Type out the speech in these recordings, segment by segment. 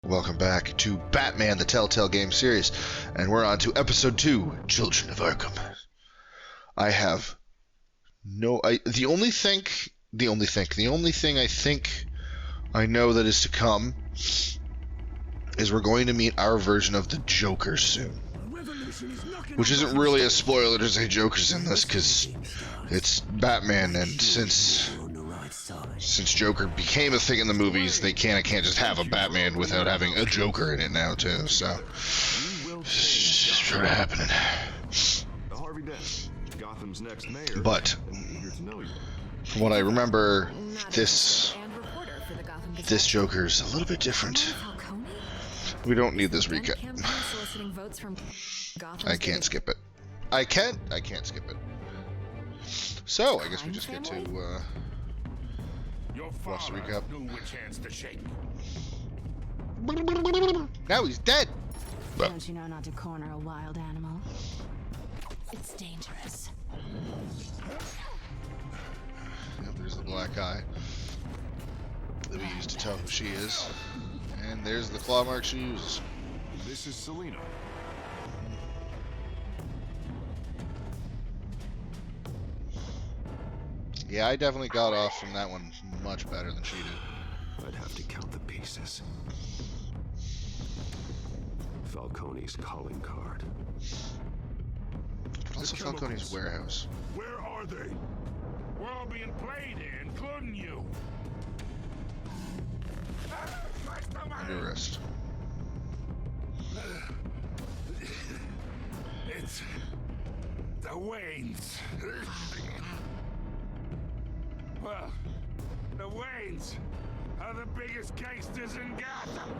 Welcome back to Batman the Telltale Game series, and we're on to episode 2, Children of Arkham. The only thing I think I know that is to come is we're going to meet our version of the Joker soon. Which isn't really a spoiler to say Joker's in this, because it's Batman, and since Joker became a thing in the movies, they can't just have a Batman without having a Joker in it now too. So it's just sort of happening. But from what I remember, this Joker's a little bit different. We don't need this recap. I can't skip it. I can't skip it. So I guess we just get to watch the recap. Now he's dead. Don't you know not to corner a wild animal? It's dangerous. Yep, there's the black eye that we use to tell who she is. And there's the claw mark she uses. This is Selina. Yeah, I definitely got off from that one much better than she did. I'd have to count the pieces. Falcone's calling card. But also Falcone's warehouse. Where are they? We're all being played here, including you. Under arrest. It's the Waynes. Well, the Waynes are the biggest gangsters in Gotham.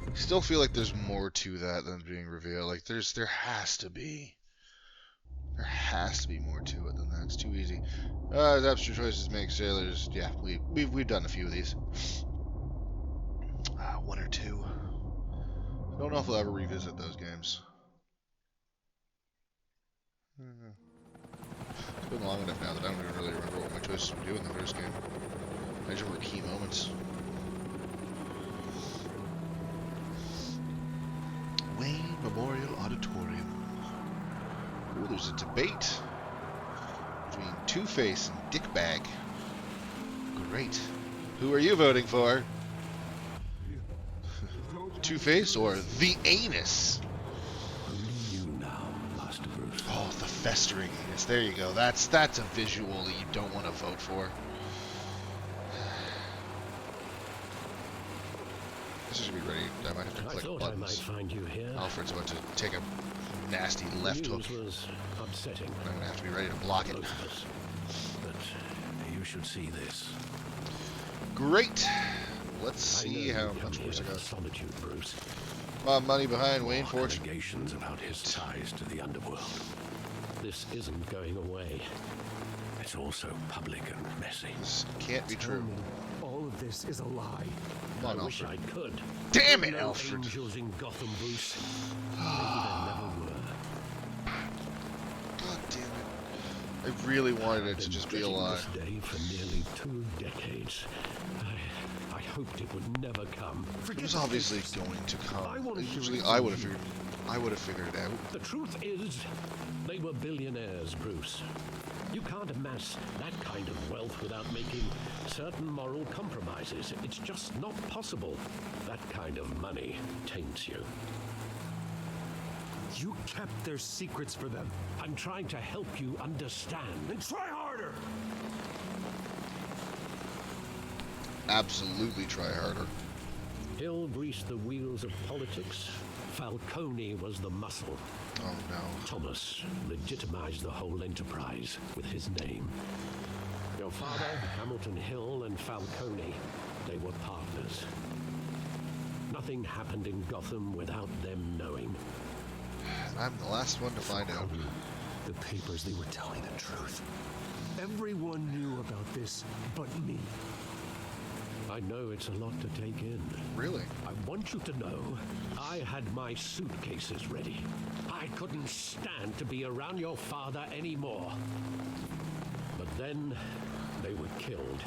I still feel like there's more to that than being revealed. Like there has to be more to it than that. It's too easy. Abstract choices make sailors. Yeah, we've done a few of these. One or two. I don't know if we'll ever revisit those games. I don't know. It's been long enough now that I don't even really remember what my choices were doing in the first game. I just remember key moments. Wayne Memorial Auditorium. Ooh, there's a debate between Two-Face and Dickbag. Great. Who are you voting for? Two-Face or the Anus? Oh, the festering anus. There you go. That's a visual that you don't want to vote for. This should be ready. I might have to click buttons. I might find you here. Alfred's about to take a nasty left hook. Was upsetting. I'm gonna have to be ready to block it. But you should see this. Great. Let's see how much worse it goes. Solitude, Bruce. Money behind Wayne Fortune. Allegations about his ties to the underworld. This isn't going away. It's also public and messy. This can't be true. All of this is a lie. Come on, I wish I Alfred. could. Damn it, No Alfred. angels in Gotham, Bruce. Maybe there never were. God damn it. I really wanted it to just be a lie. This day for nearly 2 decades. I hoped it would never come. It was obviously going to come. I wanted to Usually reveal I would have figured it out. The truth is, they were billionaires, Bruce. You can't amass that kind of wealth without making certain moral compromises. It's just not possible. That kind of money taints you. You kept their secrets for them. I'm trying to help you understand. Then try harder! Absolutely try harder. Hill greased the wheels of politics. Falcone was the muscle. Oh no. Thomas legitimized the whole enterprise with his name. Your father, Hamilton Hill, and Falcone, they were partners. Nothing happened in Gotham without them knowing. I'm the last one to find out. The papers, they were telling the truth. Everyone knew about this but me. I know it's a lot to take in. Really? I want you to know I had my suitcases ready. I couldn't stand to be around your father anymore. But then They were killed,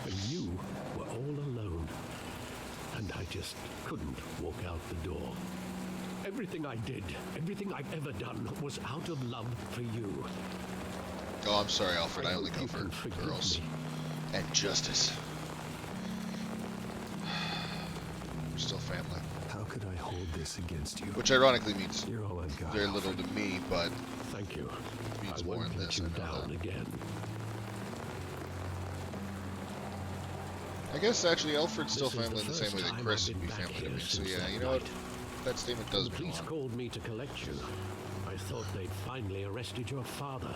and you were all alone. And I just couldn't walk out the door. Everything I did, everything I've ever done, was out of love for you. Oh, I'm sorry, Alfred. I only go You for can forgive girls me. and justice. We're still family. How could I hold this against you? Which ironically means You're all I've got. very little to me, but Thank you. means I more won't in let this. you I know down that. again. I guess actually Alfred's still This is family in the same way that first Chris time would be I've been family to back me. here So since yeah, that you know what? night. That statement does The police belong. called me to collect you. I thought they'd finally arrested your father.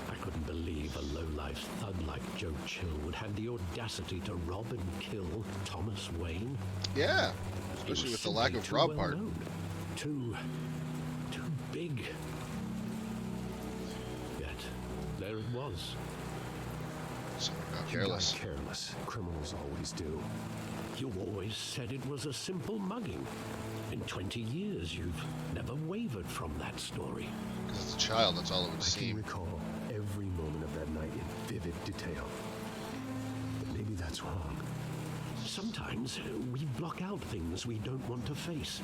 I couldn't believe a low-life thug like Joe Chill would have the audacity to rob and kill Thomas Wayne. Yeah, He especially was with the lack simply of too Rob well part. known. Too big. Yet, there it was. Someone got You got careless. careless. Criminals always do. You always said it was a simple mugging. In 20 years, you've never wavered from that story. Because it's a child, that's all it would I can seem. recall every moment of that night in vivid detail. But maybe that's wrong. Sometimes we block out things we don't want to face.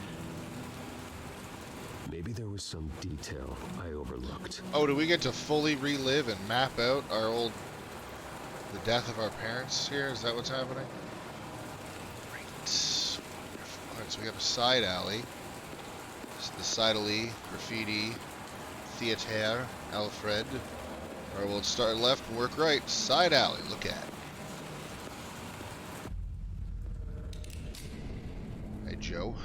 Maybe there was some detail I overlooked. Oh, do we get to fully relive and map out the death of our parents here? Is that what's happening? Right. Alright, so we have a side alley. This is the side alley, graffiti, theater, Alfred. Alright, we'll start left and work right. Side alley, look at. Hey, Joe.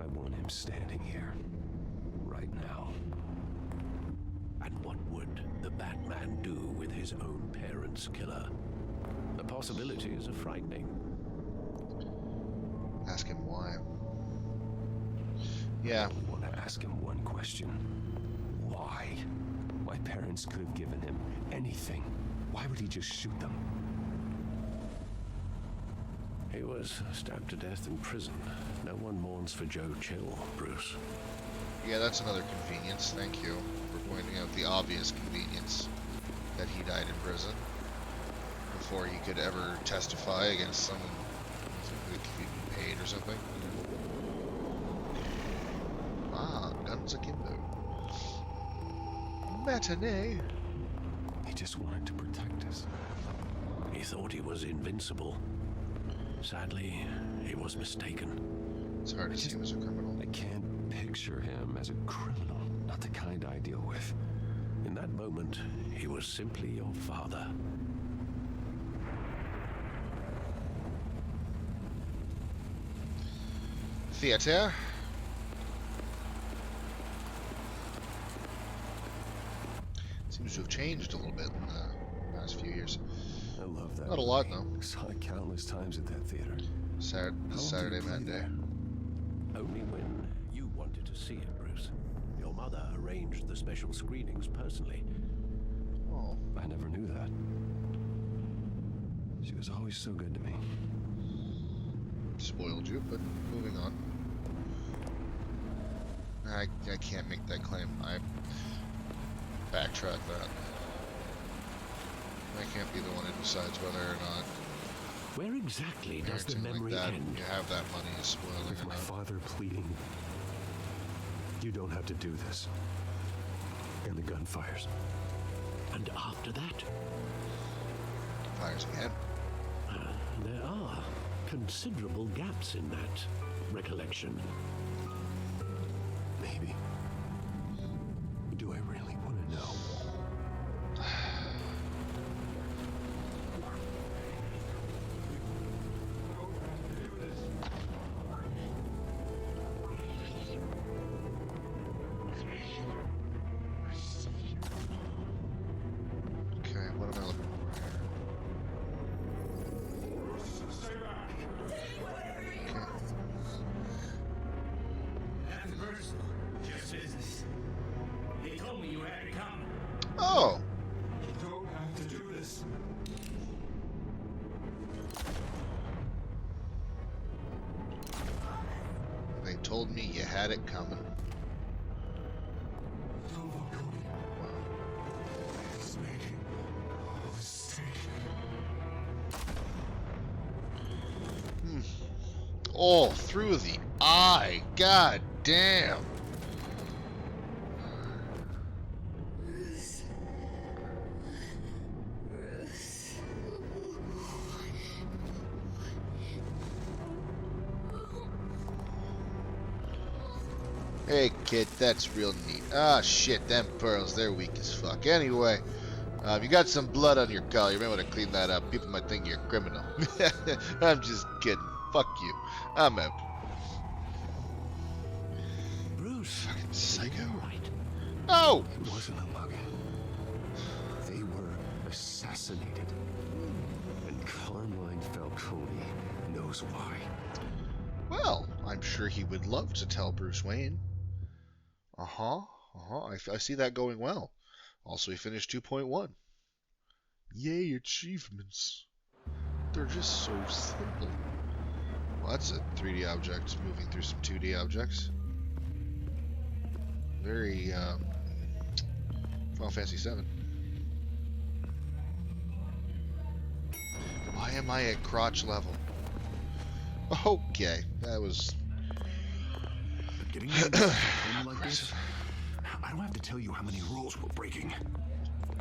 I want him standing here. Right now. And what would the Batman do with his own parents' killer? The possibilities are frightening. Ask him why. Yeah. I want to ask him one question. Why? My parents could have given him anything. Why would he just shoot them? He was stabbed to death in prison. No one mourns for Joe Chill, Bruce. Yeah, that's another convenience. Thank you for pointing out the obvious convenience that he died in prison before he could ever testify against someone who could be paid or something. Ah, guns akimbo. Matinee. He just wanted to protect us. He thought he was invincible. Sadly, he was mistaken. It's hard to see him as a criminal. I can't picture him as a criminal. Not the kind I deal with. In that moment, he was simply your father. Theater. Seems to have changed a little bit in the past few years. I love that. Not a lot, movie. though. Saw it countless times at that theater. Saturday Monday. Only when you wanted to see it, Bruce. Your mother arranged the special screenings personally. Oh, I never knew that. She was always so good to me. spoiled you, but moving on. I can't make that claim. I backtrack that. I can't be the one who decides whether or not Where exactly does the parenting memory like that, end? you have that money is spoiling With or my not. father pleading, you don't have to do this. And the gun fires. And after that, Fires again. there are considerable gaps in that recollection. Maybe. Do I really want to know? Okay, what am I looking for here? Stay back. Okay. That's personal. Just business. He told me you had to come. Oh! You don't have to do this. They told me you had it coming. Don't walk away. It's making all the Oh, through the eye. God damn. Hey kid, that's real neat. Ah shit, them pearls, they're weak as fuck. Anyway, you got some blood on your collar. You may want to clean that up. People might think you're a criminal. I'm just kidding. Fuck you. I'm out. Bruce, Fucking psycho. Right. Oh! it wasn't a mug. They were assassinated. And Carmine Falcone knows why. Well, I'm sure he would love to tell Bruce Wayne. I see that going well. Also, he finished 2.1. Yay, achievements. They're just so simple. Well, that's a 3D object moving through some 2D objects. Very, Final Fantasy VII. Why am I at crotch level? Okay, that was... Getting you into a home like this, I don't have to tell you how many rules we're breaking.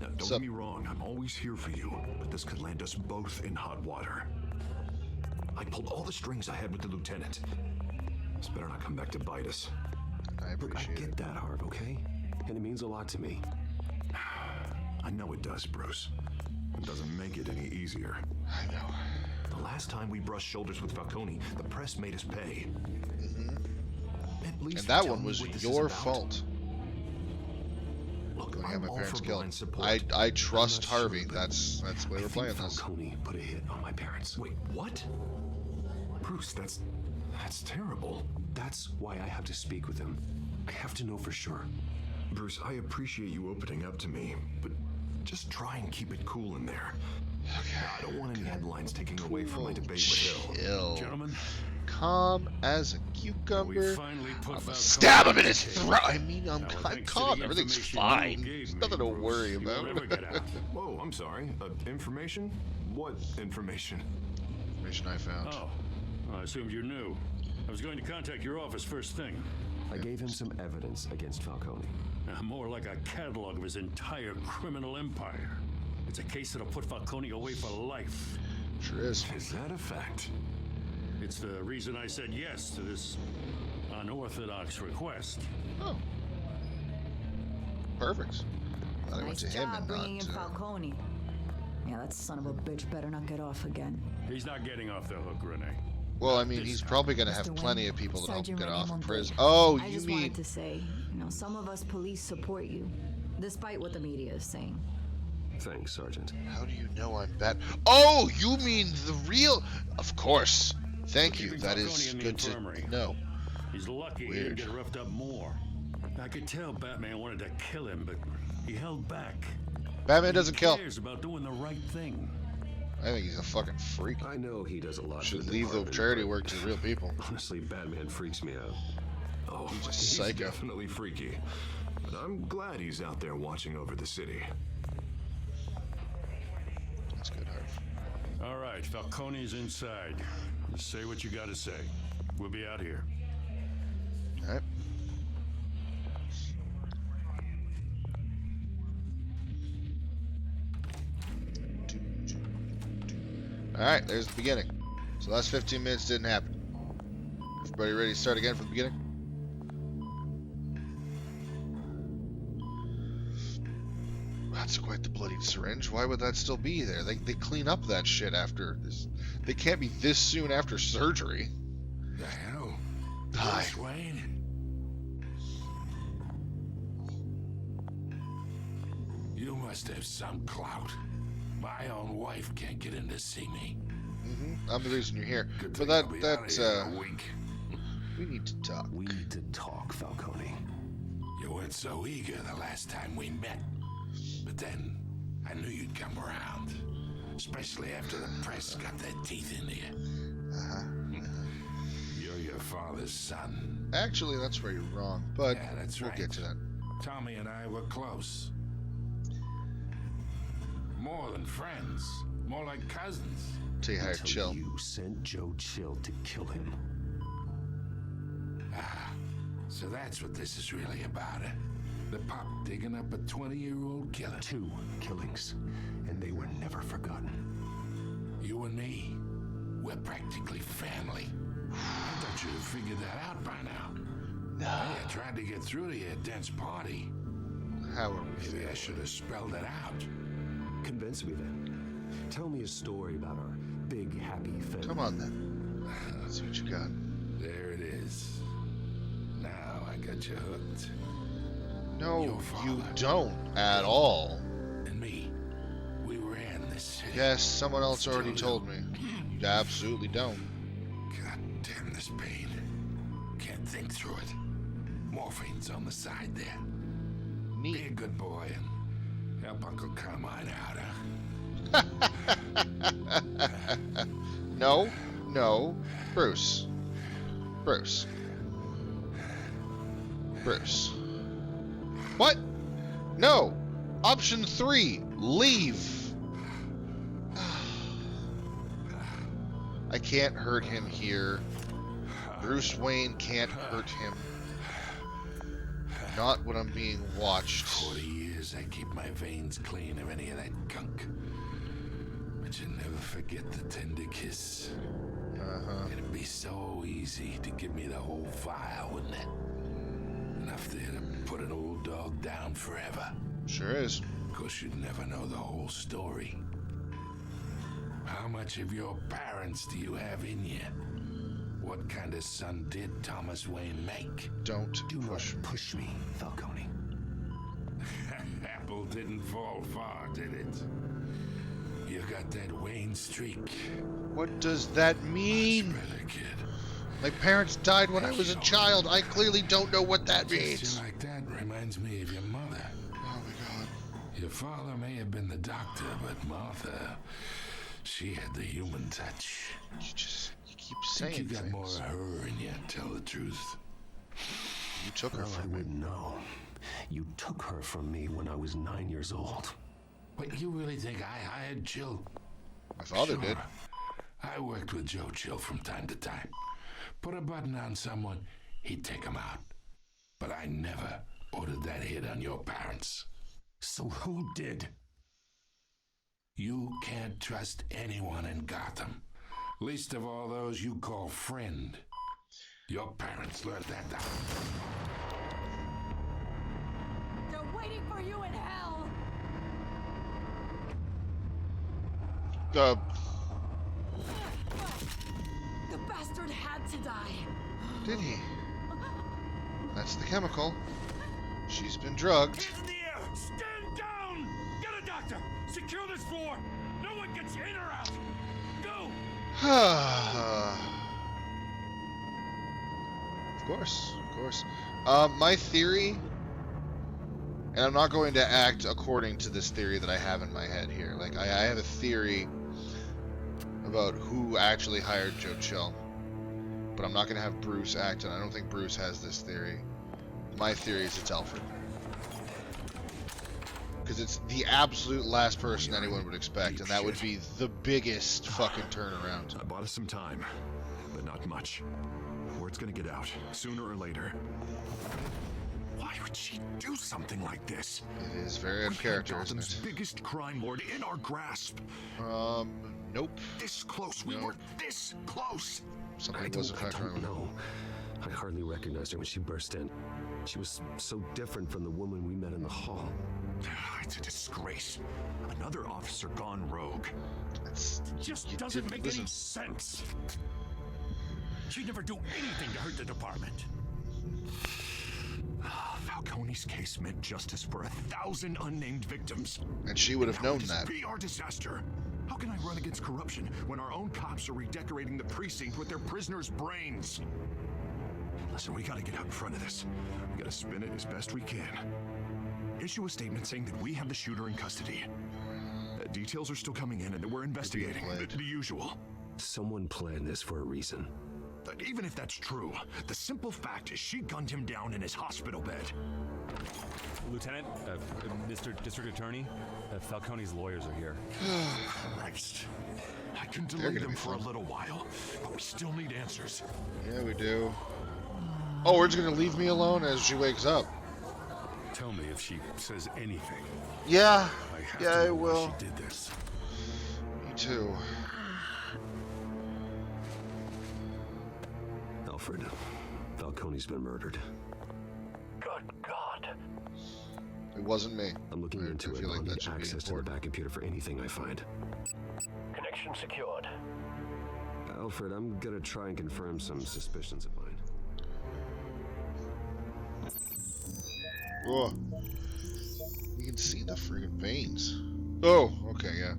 Now, don't get me wrong, I'm always here for you, but this could land us both in hot water. I pulled all the strings I had with the lieutenant. This better not come back to bite us. I Look, I appreciate get it. that, Harv, okay? And it means a lot to me. I know it does, Bruce. It doesn't make it any easier. I know. The last time we brushed shoulders with Falcone, the press made us pay. At least And that tell one me was what this is your about. fault. Look, When I had I'm my all parents for killed. blind support. I trust I'm not Harvey. sure, but That's the way I we're think playing this. Falcone put a hit on my parents. Wait, what? Bruce, that's terrible. That's why I have to speak with him. I have to know for sure. Bruce, I appreciate you opening up to me, but just try and keep it cool in there. I don't want any headlines taking away from my debate with Hill. Chill. Gentlemen, Calm as a we cucumber. finally put I'm Falcone gonna stab him in his on the throat. I mean, I'm Now, calm. thanks to the Everything's information fine. you gave There's me, nothing to Bruce, worry you won't ever about. get out. Whoa, I'm sorry. Information? What information? Information I found. Oh, I assumed you knew. I was going to contact your office first thing. I gave him some evidence against Falcone. More like a catalog of his entire criminal empire. It's a case that'll put Falcone away for life. Sure is. Is that a fact? It's the reason I said yes to this unorthodox request. Oh. Perfect. I went Nice to him job and bringing in not. Falcone. Yeah, that son of a bitch better not get off again. He's not getting off the hook, Renee. Well, I mean, he's probably gonna have Mr. plenty Wayne, of people that help him Sergeant get Renee off in Montoya. prison. Oh, I you just mean? wanted to say, some of us police support you, despite what the media is saying. Thanks, Sergeant. How do you know I'm bad? Oh, you mean the real? Of course. Thank We're you. keeping That Falcone is in the good infirmary. to know. He's lucky he Weird. didn't get roughed up more. I could tell Batman wanted to kill him, but he held back. Batman doesn't He kill. cares about doing the right thing. I think he's a fucking freak. I know he does a lot. Should for the leave the department, charity but work to real people. Honestly, Batman freaks me out. Oh, He's a he's psycho. definitely freaky. But I'm glad he's out there watching over the city. That's good, Harv. All right, Falcone's inside. Just say what you gotta say. We'll be out here. All right. All right, there's the beginning. So last 15 minutes didn't happen. Everybody ready to start again from the beginning? That's quite the bloodied syringe. Why would that still be there? They clean up that shit after this. They can't be this soon after surgery. The hell? Hi. Bruce Wayne? You must have some clout. My own wife can't get in to see me. I'm the reason you're here. Good But thing that I'll be out of here in a week. we need to talk. We need to talk, Falcone. You weren't so eager the last time we met. But then, I knew you'd come around. Especially after the press got their teeth into you. You're your father's son. Actually, that's where you're wrong, but Yeah, that's we'll right. get to that. Tommy and I were close. More than friends. More like cousins. Till you hired Until Chill. You sent Joe Chill to kill him. So that's what this is really about, eh? The pop digging up a 20-year-old killer. 2 killings, and they were never forgotten. You and me, we're practically family. I thought you'd have figured that out by now. No. I tried to get through to your dense party. How are we Maybe feeling? I should have spelled it out. Convince me then. Tell me a story about our big, happy family. Come on then. Let's see what you got. There it is. Now I got you hooked. No, Your you father. don't at all. And me, we ran this city. Yes, someone else Still already do. told me. You absolutely don't. God damn this pain. Can't think through it. Morphine's on the side there. Be a Neat. good boy and help Uncle Carmine out, huh? No, no, Bruce. Bruce. Bruce. What? No. Option 3. Leave. I can't hurt him here. Bruce Wayne can't hurt him. Not when I'm being watched. 40 years I keep my veins clean of any of that gunk. But you never forget the tender kiss. Uh-huh. It'd be so easy to give me the whole file, wouldn't it? Enough there to put an old dog down forever. Sure is. Of course, you'd never know the whole story. How much of your parents do you have in you? What kind of son did Thomas Wayne make? Don't Do push not me. push me, Falcone. Apple didn't fall far, did it? You got that Wayne streak. What does that mean? Better, kid. My parents died when I was a child. I clearly don't know what that means. Gesture like that reminds me of your mother. Oh my god. Your father may have been the doctor, but Martha, she had the human touch. You keep I think saying you got more of things. her in you, tell the truth. You took her Well, I from me. wouldn't know. You took her from me when I was 9 years old. Wait, you really think I hired Chill? My father Sure. did. I worked with Joe Chill from time to time. Put a button on someone, he'd take him out. But I never ordered that hit on your parents. So who did? You can't trust anyone in Gotham. Least of all those you call friend. Your parents learned that down. They're waiting for you in hell! The bastard had to die. Did he? That's the chemical. She's been drugged. Hands in the air! Stand down! Get a doctor! Secure this floor! No one gets in or out! Go! Of course, of course. My theory, and I'm not going to act according to this theory that I have in my head here. Like, I have a theory about who actually hired Joe Chill, but I'm not going to have Bruce act, and I don't think Bruce has this theory. My theory is it's Alfred. Because it's the absolute last person anyone would expect, and that would be the biggest fucking turnaround. I bought us some time, but not much. Word's gonna get out, sooner or later. Why would she do something like this? It is very out of character, isn't Gotham's it? biggest crime lord in our grasp. Nope. This close. We No. were this close. Something was in fact wrong. know. I hardly recognized her when she burst in. She was so different from the woman we met in the hall. It's a disgrace. Another officer gone rogue. It's, Just you doesn't didn't make listen. any sense. She'd never do anything to hurt the department. Falcone's case meant justice for 1,000 unnamed victims. And she would have Now known it is that. PR disaster. How can I run against corruption when our own cops are redecorating the precinct with their prisoners' brains? Listen, we gotta get out in front of this. We gotta spin it as best we can. Issue a statement saying that we have the shooter in custody. Details are still coming in and that we're investigating. played. The usual. Someone planned this for a reason. Even if that's true, the simple fact is she gunned him down in his hospital bed. Lieutenant, Mr. District Attorney, Falcone's lawyers are here. Christ. I can They're delay gonna them be for a fun. little while, but we still need answers. Yeah, we do. Oh, we're just gonna leave me alone as she wakes up. Tell me if she says anything. Yeah. I have Yeah, to I know why will. she did this. Me too. Alfred, Falcone's been murdered. Good God. It wasn't me. I'm looking I into it. feel like I'll that need should be access to the important. back computer for anything I find. Connection secured. Alfred, I'm gonna try and confirm some suspicions of mine. Oh. You can see the friggin' veins. Oh, okay, yeah.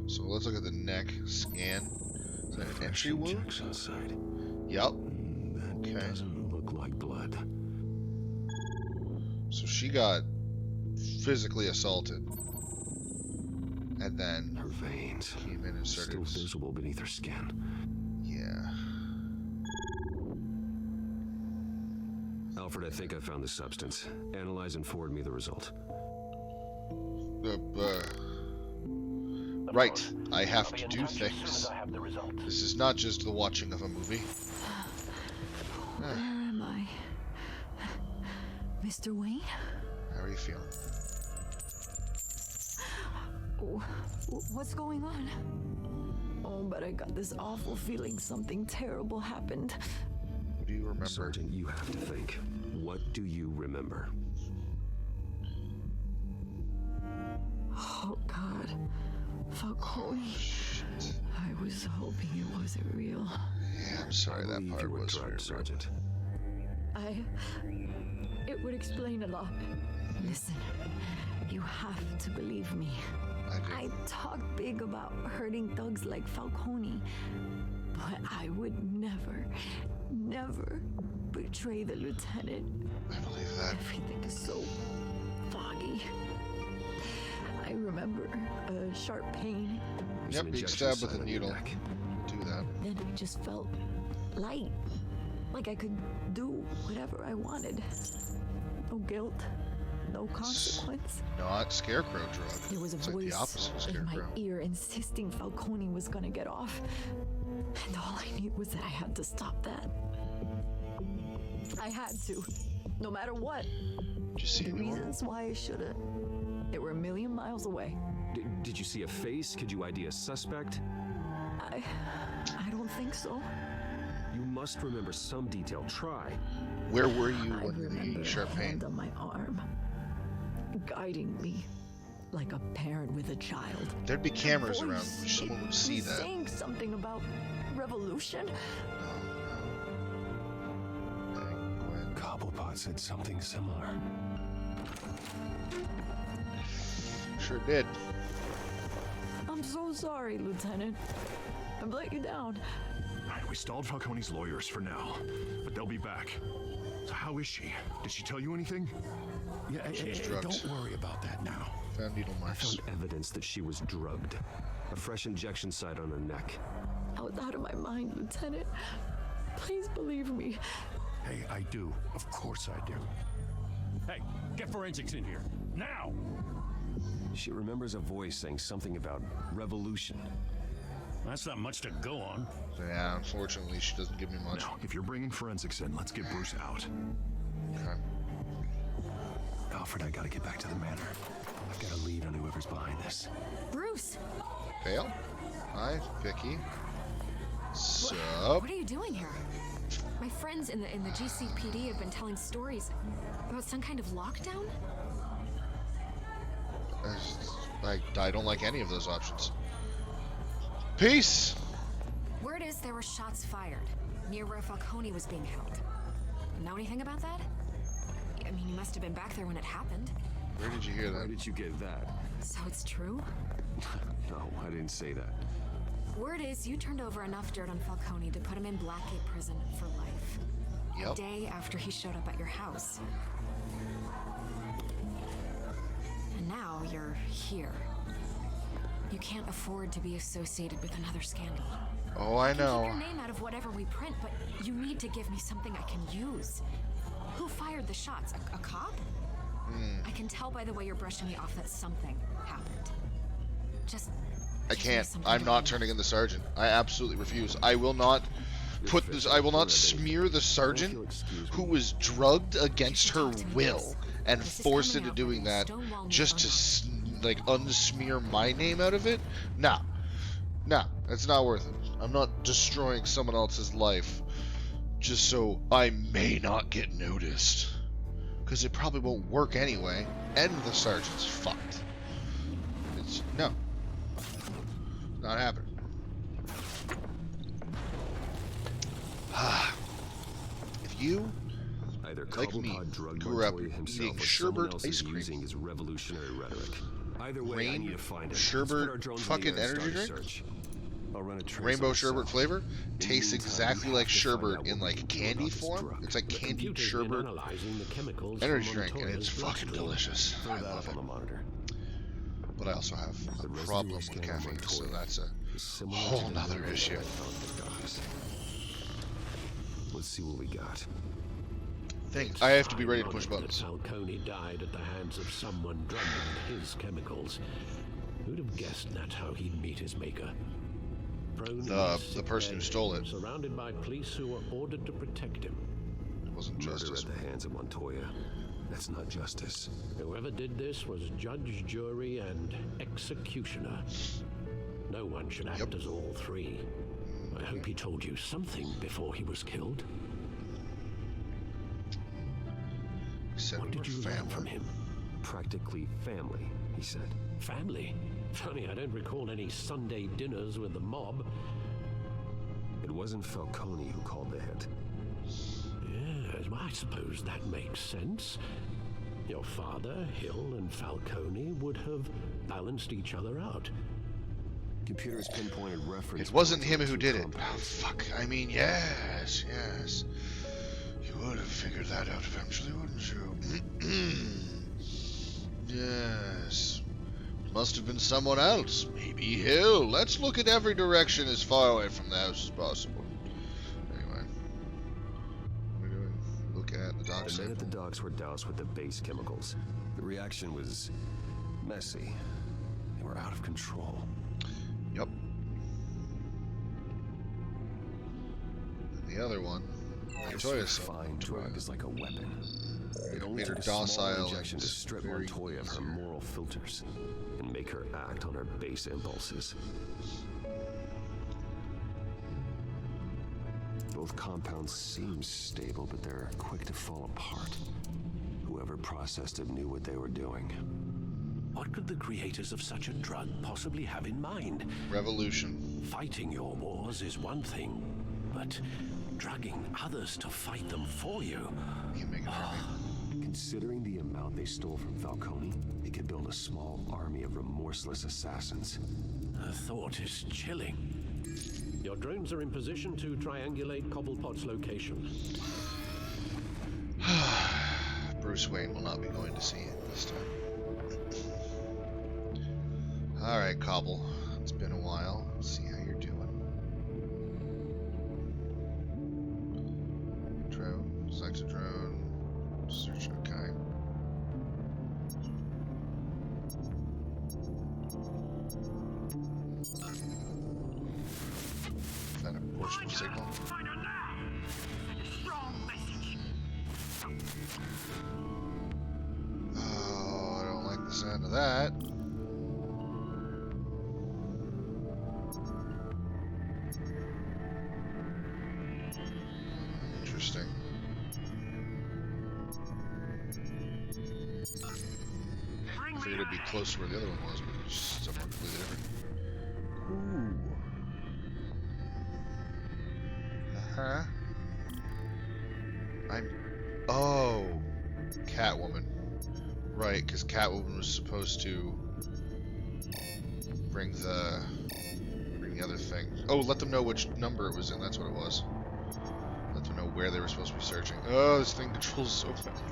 So let's look at the neck scan. Is that an entry wound? Injection site. Yep. That Okay. doesn't look like blood. So she got physically assaulted. And then Her veins came in and still started. visible beneath her skin. Yeah. Alfred, I think I found the substance. Analyze and forward me the result. Right. I have I'll be to in do touch as soon as things. I have the result. This is not just the watching of a movie. Where am I? Mr. Wayne? How are you feeling? What's going on? Oh, but I got this awful feeling something terrible happened. What do you remember? Sergeant, you have to think. What do you remember? Oh, God. Falcone. Shit. I was hoping it wasn't real. Yeah, I'm sorry I that believe part you were was drugged, very Sergeant. It would explain a lot. Listen, you have to believe me. I talk big about hurting thugs like Falcone, but I would never betray the lieutenant. I believe that. Everything is so foggy. I remember a sharp pain, There's Yep, an being injection stabbed with site a on your needle. neck. Do that. then I just felt light, like I could do whatever I wanted. No guilt, no consequence. Not scarecrow drug. There was a It's like voice the opposite of in my scarecrow. ear insisting Falcone was gonna get off. And all I knew was that I had to stop that. I had to, no matter what. Did you see The anyone? reasons why I shouldn't, they were a million miles away. Did you see a face? Could you ID a suspect? I don't think so. You must remember some detail. Try. Where were you I when remember the sharp a pain? hand on my arm, guiding me like a parent with a child. There'd be cameras Voice, around. Wish someone would see it was that. saying something about revolution. Gwen. Cobblepot said something similar. Sure did. I'm so sorry, Lieutenant. I've let you down. We stalled Falcone's lawyers for now, but they'll be back. So how is she? Did she tell you anything? Yeah, She's drugged. don't worry about that now. Found needle I marks. found evidence that she was drugged. A fresh injection site on her neck. I was out of my mind, Lieutenant. Please believe me. Hey, I do. Of course I do. Hey, get forensics in here. Now! She remembers a voice saying something about revolution. That's not much to go on. Yeah, unfortunately, she doesn't give me much. Now, if you're bringing forensics in, let's get Bruce out. Okay. Alfred, I gotta get back to the manor. I've got a lead on whoever's behind this. Bruce, Vale? Hi, Vicky. Sup? what are you doing here? My friends in the GCPD have been telling stories about some kind of lockdown. I don't like any of those options. Peace! Word is there were shots fired near where Falcone was being held. Know anything about that? I mean, you must have been back there when it happened. Where did you hear Where that? did you get that? So it's true? No, I didn't say that. Word is you turned over enough dirt on Falcone to put him in Blackgate Prison for life. A Yep. day after he showed up at your house. And now you're here. You can't afford to be associated with another scandal. Oh, I Keep know. your name out of whatever we print, but you need to give me something I can use. Who fired the shots? A cop? I can tell by the way you're brushing me off that something happened. Just I give me can't. something I'm to not believe. turning in the sergeant. I absolutely refuse. I will not put this. I will not smear the sergeant who was drugged against her will and forced into doing that just to like unsmear my name out of it. Nah, that's not worth it. I'm not destroying someone else's life just so I may not get noticed, because it probably won't work anyway, and the sergeant's fucked. It's no, not happening. If you, like me, grew up eating sherbet ice cream, his revolutionary rhetoric. Either way, Rain, I need to find it. sherbet, fucking energy drink, rainbow sherbet flavor, tastes exactly like sherbet in like candy form. It's like candied sherbet energy drink, and it's fucking delicious. I love it. But I also have a problem with caffeine, so that's a whole nother issue. Let's see what we got. I have to be ready to push buttons. Falcone died at the hands of someone drugged with his chemicals. Who'd have guessed that's how he'd meet his maker? The person who stole it. Surrounded by police who were ordered to protect him. It wasn't justice. Murder at the hands of Montoya. That's not justice. Whoever did this was judge, jury, and executioner. No one should act as all three. I hope he told you something before he was killed. What did you learn from him? Practically family, he said. Family? Funny, I don't recall any Sunday dinners with the mob. It wasn't Falcone who called the hit. Yes, well, I suppose that makes sense. Your father, Hill, and Falcone would have balanced each other out. Computer's pinpointed reference. It wasn't him who did it. Oh, fuck. I mean, yes. You would have figured that out eventually, wouldn't you? Yes. Must have been someone else. Maybe Hill. Let's look at every direction as far away from the house as possible. Anyway. What are we doing? Look at the docks. The men at the docks were doused with the base chemicals. The reaction was messy. They were out of control. Yep. And the other one, Montoya's fine drug is like a weapon. It only made her took a small docile injection to strip Montoya of her moral filters and make her act on her base impulses. Both compounds seem stable, but they're quick to fall apart. Whoever processed it knew what they were doing. What could the creators of such a drug possibly have in mind? Revolution. Fighting your wars is one thing, but drugging others to fight them for you. You make it Considering the amount they stole from Falcone, they could build a small army of remorseless assassins. The thought is chilling. Your drones are in position to triangulate Cobblepot's location. Bruce Wayne will not be going to see it this time. Alright, Cobble. It's been a while. Let's see how you're doing. Drone. Select a drone. Search, okay. Found a portion of signal. Oh, I don't like the sound of that. Interesting. I figured it'd be close to where the other one was, but it's just somewhere completely different. Ooh. Uh-huh. Oh. Catwoman. Right, because Catwoman was supposed to bring the other thing. Oh, let them know which number it was in, that's what it was. Let them know where they were supposed to be searching. Oh, this thing controls so fast.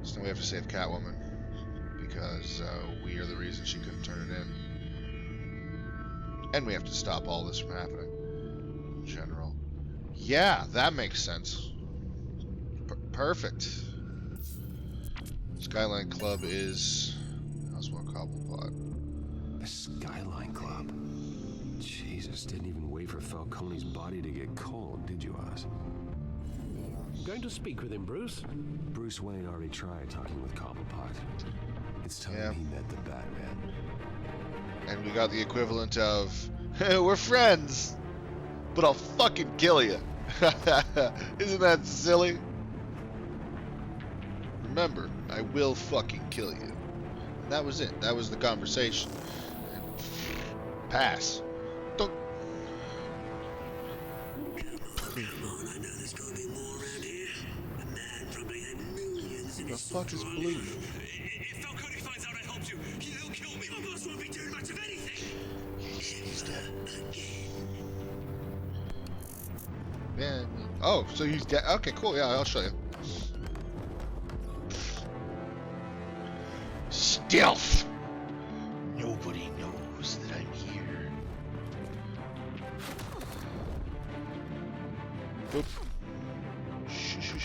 So now we have to save Catwoman, because we are the reason she couldn't turn it in. And we have to stop all this from happening. In general. Yeah, that makes sense. Perfect. Skyline Club is... How's more Cobblepot? Skyline Club. Jesus, didn't even wait for Falcone's body to get cold, did you, Oz? Going to speak with him, Bruce? Bruce Wayne already tried talking with Cobblepot. It's time he met the Batman. And we got the equivalent of, we're friends, but I'll fucking kill you. Isn't that silly? Remember, I will fucking kill you. And that was it. That was the conversation. Pass. Don't. The fuck is blue? If Falcone finds out I helped you, he'll kill me. My boss won't be doing much of anything. He's dead. Yeah. Oh, so he's dead. Okay, cool. Yeah, I'll show you. Stealth. Nobody knows that I'm here. Boop.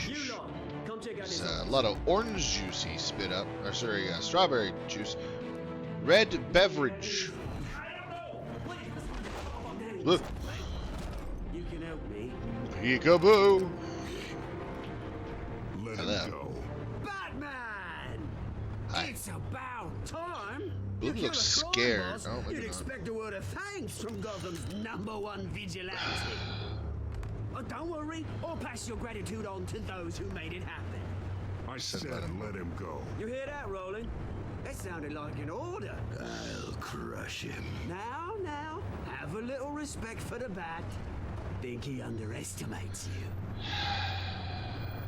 You lot, come check out There's this. a lot of orange juice he spit up. Or sorry, strawberry juice. Red beverage. Look. You can help me. Peekaboo. Let Hello. him go. Batman! Hi. It's about time. Blue You looks kill a crime scared. boss, Oh, look you'd at that. expect a word of thanks from Gotham's #1 vigilante. But don't worry, I'll pass your gratitude on to those who made it happen. I said let him go. You hear that, Roland? That sounded like an order. I'll crush him. Now, have a little respect for the Bat. Think he underestimates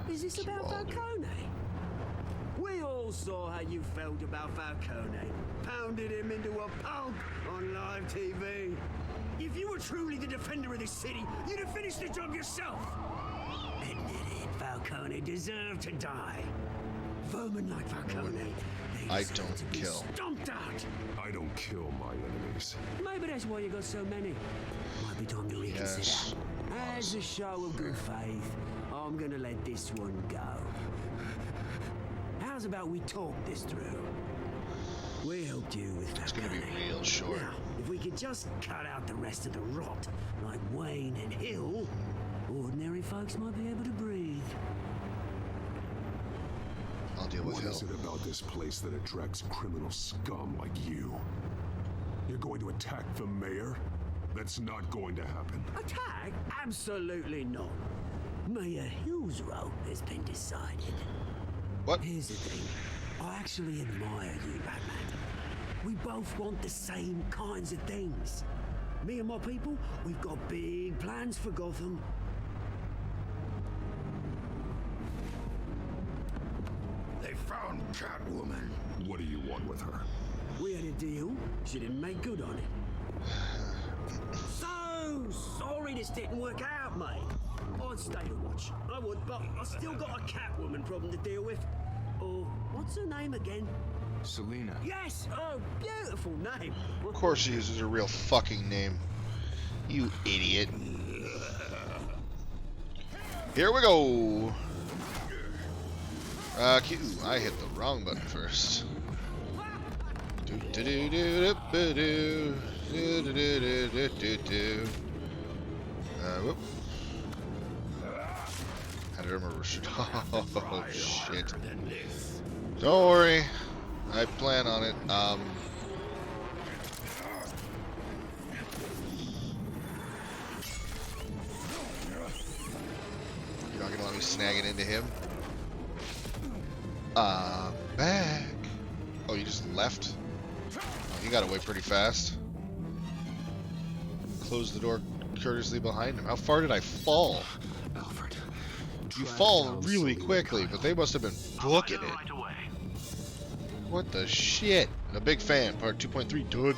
you. Is this about Falcone? We all saw how you felt about Falcone. Pounded him into a pulp on live TV. If you were truly the defender of this city, you'd have finished the job yourself. Admit it, Falcone deserved to die. Vermin like Falcone. I don't kill. Stomped out. I don't kill my enemies. Maybe that's why you got so many. Might be time to reconsider. Yes. As a show of good faith, I'm gonna let this one go. How's about we talk this through? We helped you with that. It's gonna be real short. Now, if we could just cut out the rest of the rot, like Wayne and Hill, ordinary folks might be able to breathe. I'll deal with What Hill. is it about this place that attracts criminal scum like you? You're going to attack the mayor? That's not going to happen. Attack? Absolutely not. Mayor Hill's role has been decided. What? Here's the thing. I actually admire you, Batman. We both want the same kinds of things. Me and my people, we've got big plans for Gotham. They found Catwoman. What do you want with her? We had a deal. She didn't make good on it. So sorry this didn't work out, mate. I'd stay to watch. I would, but I still got a Catwoman problem to deal with. Oh, what's her name again? Selena. Yes! Oh, beautiful name. Of course she uses her real fucking name. You idiot. Here we go. Q. I hit the wrong button first. Whoop. I don't remember. Oh shit. Don't worry. I plan on it. You're not gonna let me snag it into him? Back. Oh, you just left? Oh, you got away pretty fast. Close the door courteously behind him. How far did I fall? Alfred. You fall really quickly, but they must have been booking it. What the shit? A big fan. Part 2.3, dude.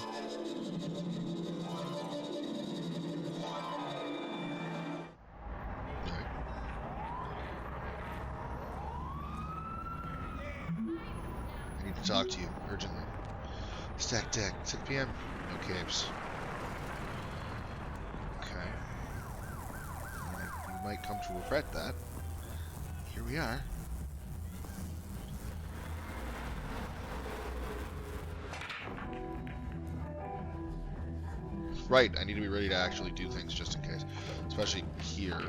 I need to talk to you urgently. Stack deck, 6 p.m. No caves. Okay. You might come to regret that. Here we are. Right, I need to be ready to actually do things just in case. Especially here.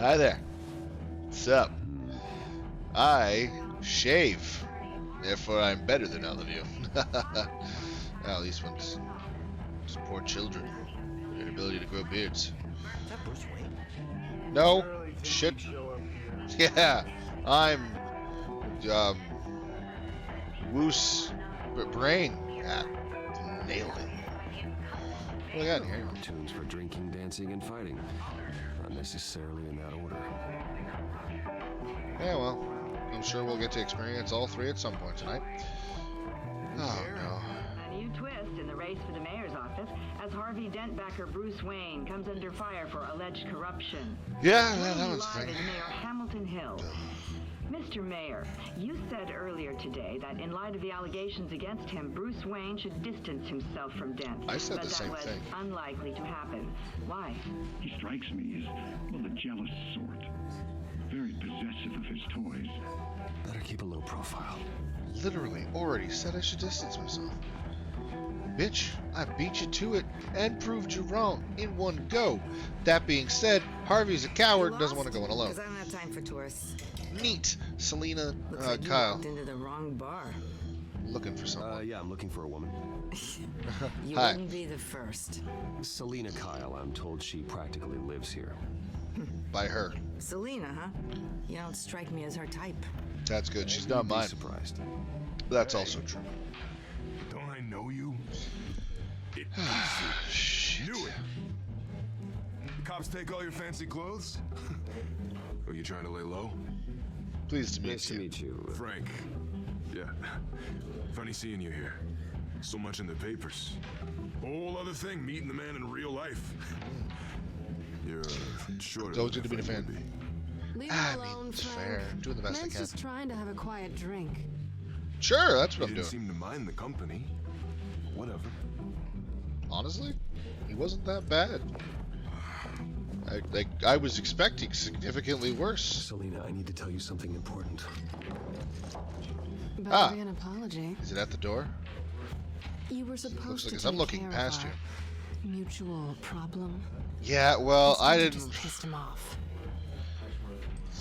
Hi there. What's up? I shave. Therefore, I'm better than all of you. Well, these ones. Just poor children. Their ability to grow beards. Is that Bruce Wayne? No. Shit. Yeah. I'm... Woos... Brain. Yeah. Nailed it. What do I got in here? Tunes for drinking, dancing, and fighting. Not necessarily in that order. Yeah, well, I'm sure we'll get to experience all three at some point tonight. Oh, no. A new twist in the race for the mayor's office as Harvey Dent backer Bruce Wayne comes under fire for alleged corruption. Yeah, that was live is Mayor Hamilton Hill. Mr. Mayor, you said earlier today that in light of the allegations against him, Bruce Wayne should distance himself from Dent. I said the same thing. But that was unlikely to happen. Why? He strikes me as, well, the jealous sort. Very possessive of his toys. Better keep a low profile. Literally already said I should distance myself. Bitch, I beat you to it and proved you wrong in one go. That being said, Harvey's a coward and doesn't want to go in alone. Because I don't have time for tourists. Neat. Selena, Looks like Kyle. You walked into the wrong bar. Looking for someone. Yeah, I'm looking for a woman. You Hi. wouldn't be the first. Selena Kyle, I'm told she practically lives here. By her. Selena, huh? You don't strike me as her type. That's good. She's not mine. Surprised. That's also true. Don't I know you? It Shit. knew it. The cops take all your fancy clothes? Are you trying to lay low? Pleased to meet Nice to meet you. Frank. Yeah. Funny seeing you here. So much in the papers. Whole other thing, meeting the man in real life. You're shorter. Always good to be a fan. Leave him alone, it's Frank. fair. I'm doing the best I Man's can. just trying to have a quiet drink. Sure, that's what I'm He doing. didn't seem to mind the company. Whatever. Honestly, he wasn't that bad. I was expecting significantly worse. Selena, I need to tell you something important. Better be an apology. Is it at the door? You were supposed Looks to like take I'm looking care past of you. our mutual problem. Yeah, well, I Instead, you didn't. just pissed him off.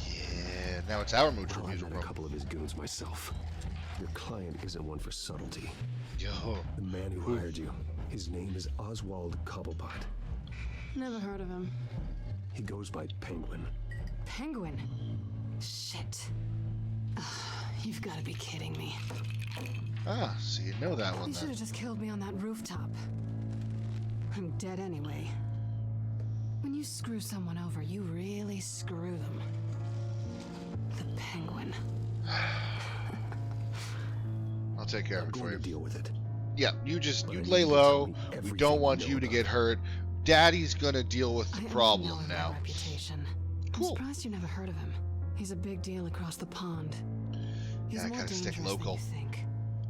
Yeah, now it's our mutual I've mutual met a couple of his goons myself. Your client isn't one for subtlety. Yo. The man who hired you, his name is Oswald Cobblepot. Never heard of him. He goes by Penguin. Penguin? Shit. You've got to be kidding me. Ah, so you know that one You should then. have just killed me on that rooftop. I'm dead anyway. When you screw someone over, you really screw them. The Penguin. I'll take care of it for you. Deal with it. Yeah, you lay low. We don't want you to get hurt. Daddy's gonna deal with the problem now. Reputation. Cool. I'm surprised you never heard of him. He's a big deal across the pond. He's Yeah, I more gotta stick dangerous local. than you think.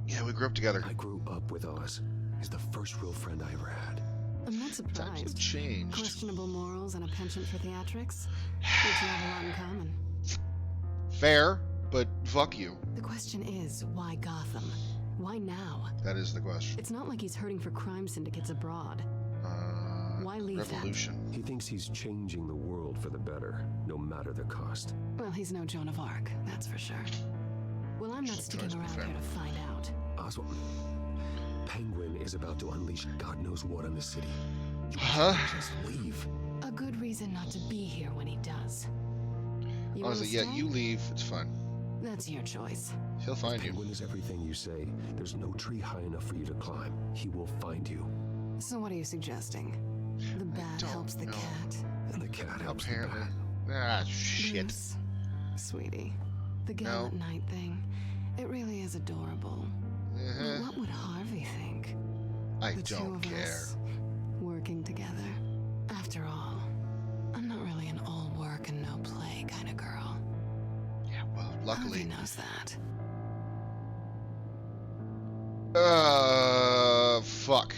Yeah, we grew up together. I grew up with Oz. He's the first real friend I ever had. I'm not Times have surprised. changed. Questionable morals and a penchant for theatrics. You two have a lot in common. Fair, but fuck you. The question is, why Gotham? Why now? That is the question. It's not like he's hurting for crime syndicates abroad. Why leave Revolution. He thinks he's changing the world for the better, no matter the cost. Well, he's no Joan of Arc, that's for sure. Well, I'm not sticking around here to find out. Oswald, Penguin is about to unleash God knows what on the city. You Huh? can't just leave. A good reason not to be here when he does. You Honestly, wanna yeah, stay? you leave. It's fine. That's your choice. He'll find you. Penguin is everything you say. There's no tree high enough for you to climb. He will find you. So what are you suggesting? The bat helps the cat. And the cat helps Apparently. the Ah, shit. Bruce, sweetie, the gallant knight thing, it really is adorable. But what would Harvey think? I The two don't of care. us working together. After all, I'm not really an all work and no play kind of girl. Yeah, well, luckily. Harvey knows that. Fuck.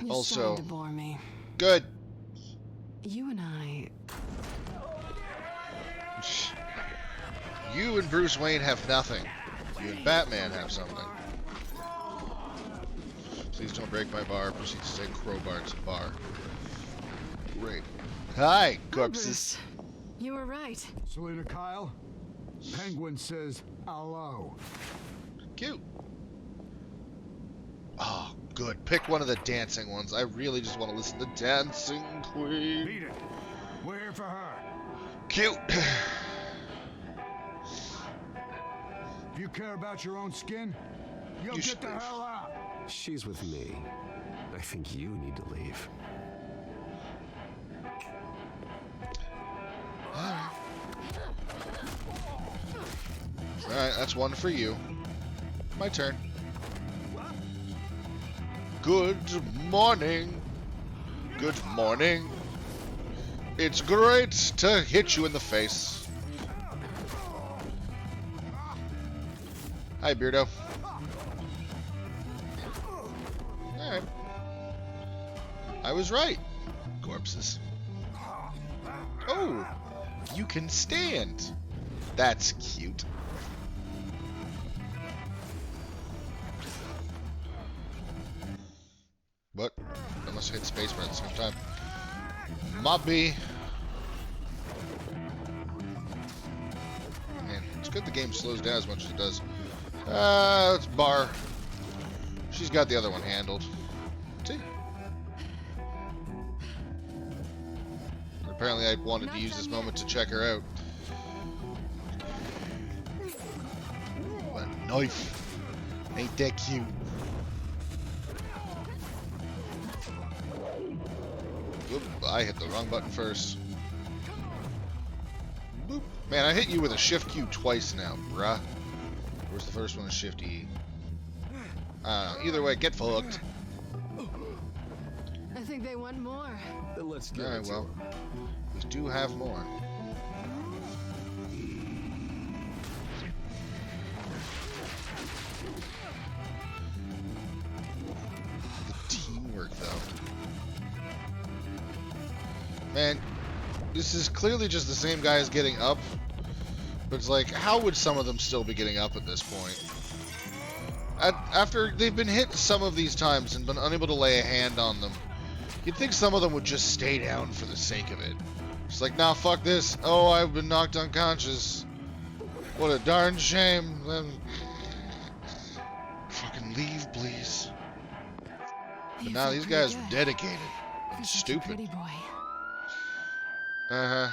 You're Also, starting to bore me. good. You and I. You and Bruce Wayne have nothing. You and Batman have something. Please don't break my bar. Proceed to say crowbar to bar. Great. Hi, corpses. You were right. Selina Kyle, Penguin says hello. Cute. Oh, good. Pick one of the dancing ones. I really just want to listen to Dancing Queen. Beat it. We're here for her. Cute. If you care about your own skin, you'll get the hell out. She's with me. I think you need to leave. Alright, that's one for you. My turn. Good morning. Good morning. It's great to hit you in the face. Hi, Beardo. Alright. I was right. Corpses. Oh, you can stand. That's cute. What? Unless I hit spacebar at the same time. Mobby. Man, it's good the game slows down as much as it does. Let's bar. She's got the other one handled. See? Apparently I wanted to use this moment to check her out. A knife. Ain't that cute? Oop, I hit the wrong button first. Boop. Man, I hit you with a shift Q twice now, bruh. Where's the first one? A shift E. Either way, get fucked. I think they want more. Then let's get Alright, well, we do have more. The teamwork, though. Man, this is clearly just the same guys getting up. But it's like, how would some of them still be getting up at this point? After they've been hit some of these times and been unable to lay a hand on them, you'd think some of them would just stay down for the sake of it. It's like, nah, fuck this. Oh, I've been knocked unconscious. What a darn shame. Then fucking leave, please. But now these guys are dedicated and stupid. Pretty boy. Uh-huh.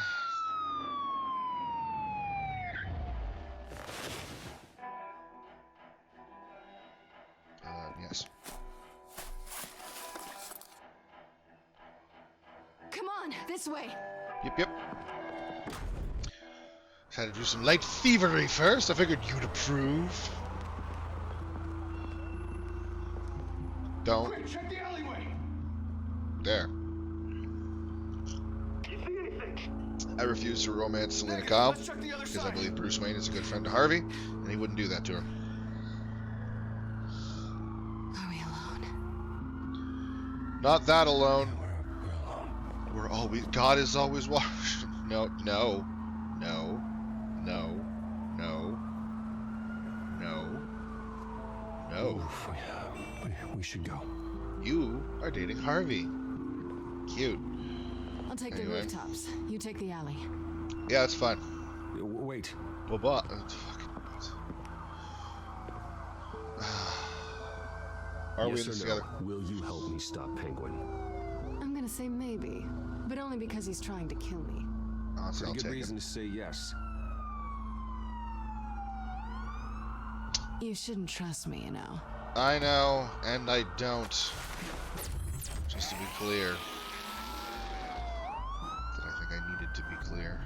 Yes. Come on, this way. Yep. Had to do some light thievery first. I figured you'd approve. Don't. Quick, check the alleyway. There. I refuse to romance Selina Kyle because I believe Bruce Wayne is a good friend to Harvey, and he wouldn't do that to her. Are we alone? Not that alone. We're always. God is always watching. No. We should go. You are dating Harvey. Cute. I'll take the rooftops. You take the alley. Yeah, that's fine. Wait. Well, but are we in this together? Will you help me stop Penguin? I'm gonna say maybe, but only because he's trying to kill me. Honestly, Pretty I'll good take reason it. to say yes. You shouldn't trust me, you know. I know, and I don't. Just to be clear. That I think I needed to be clear.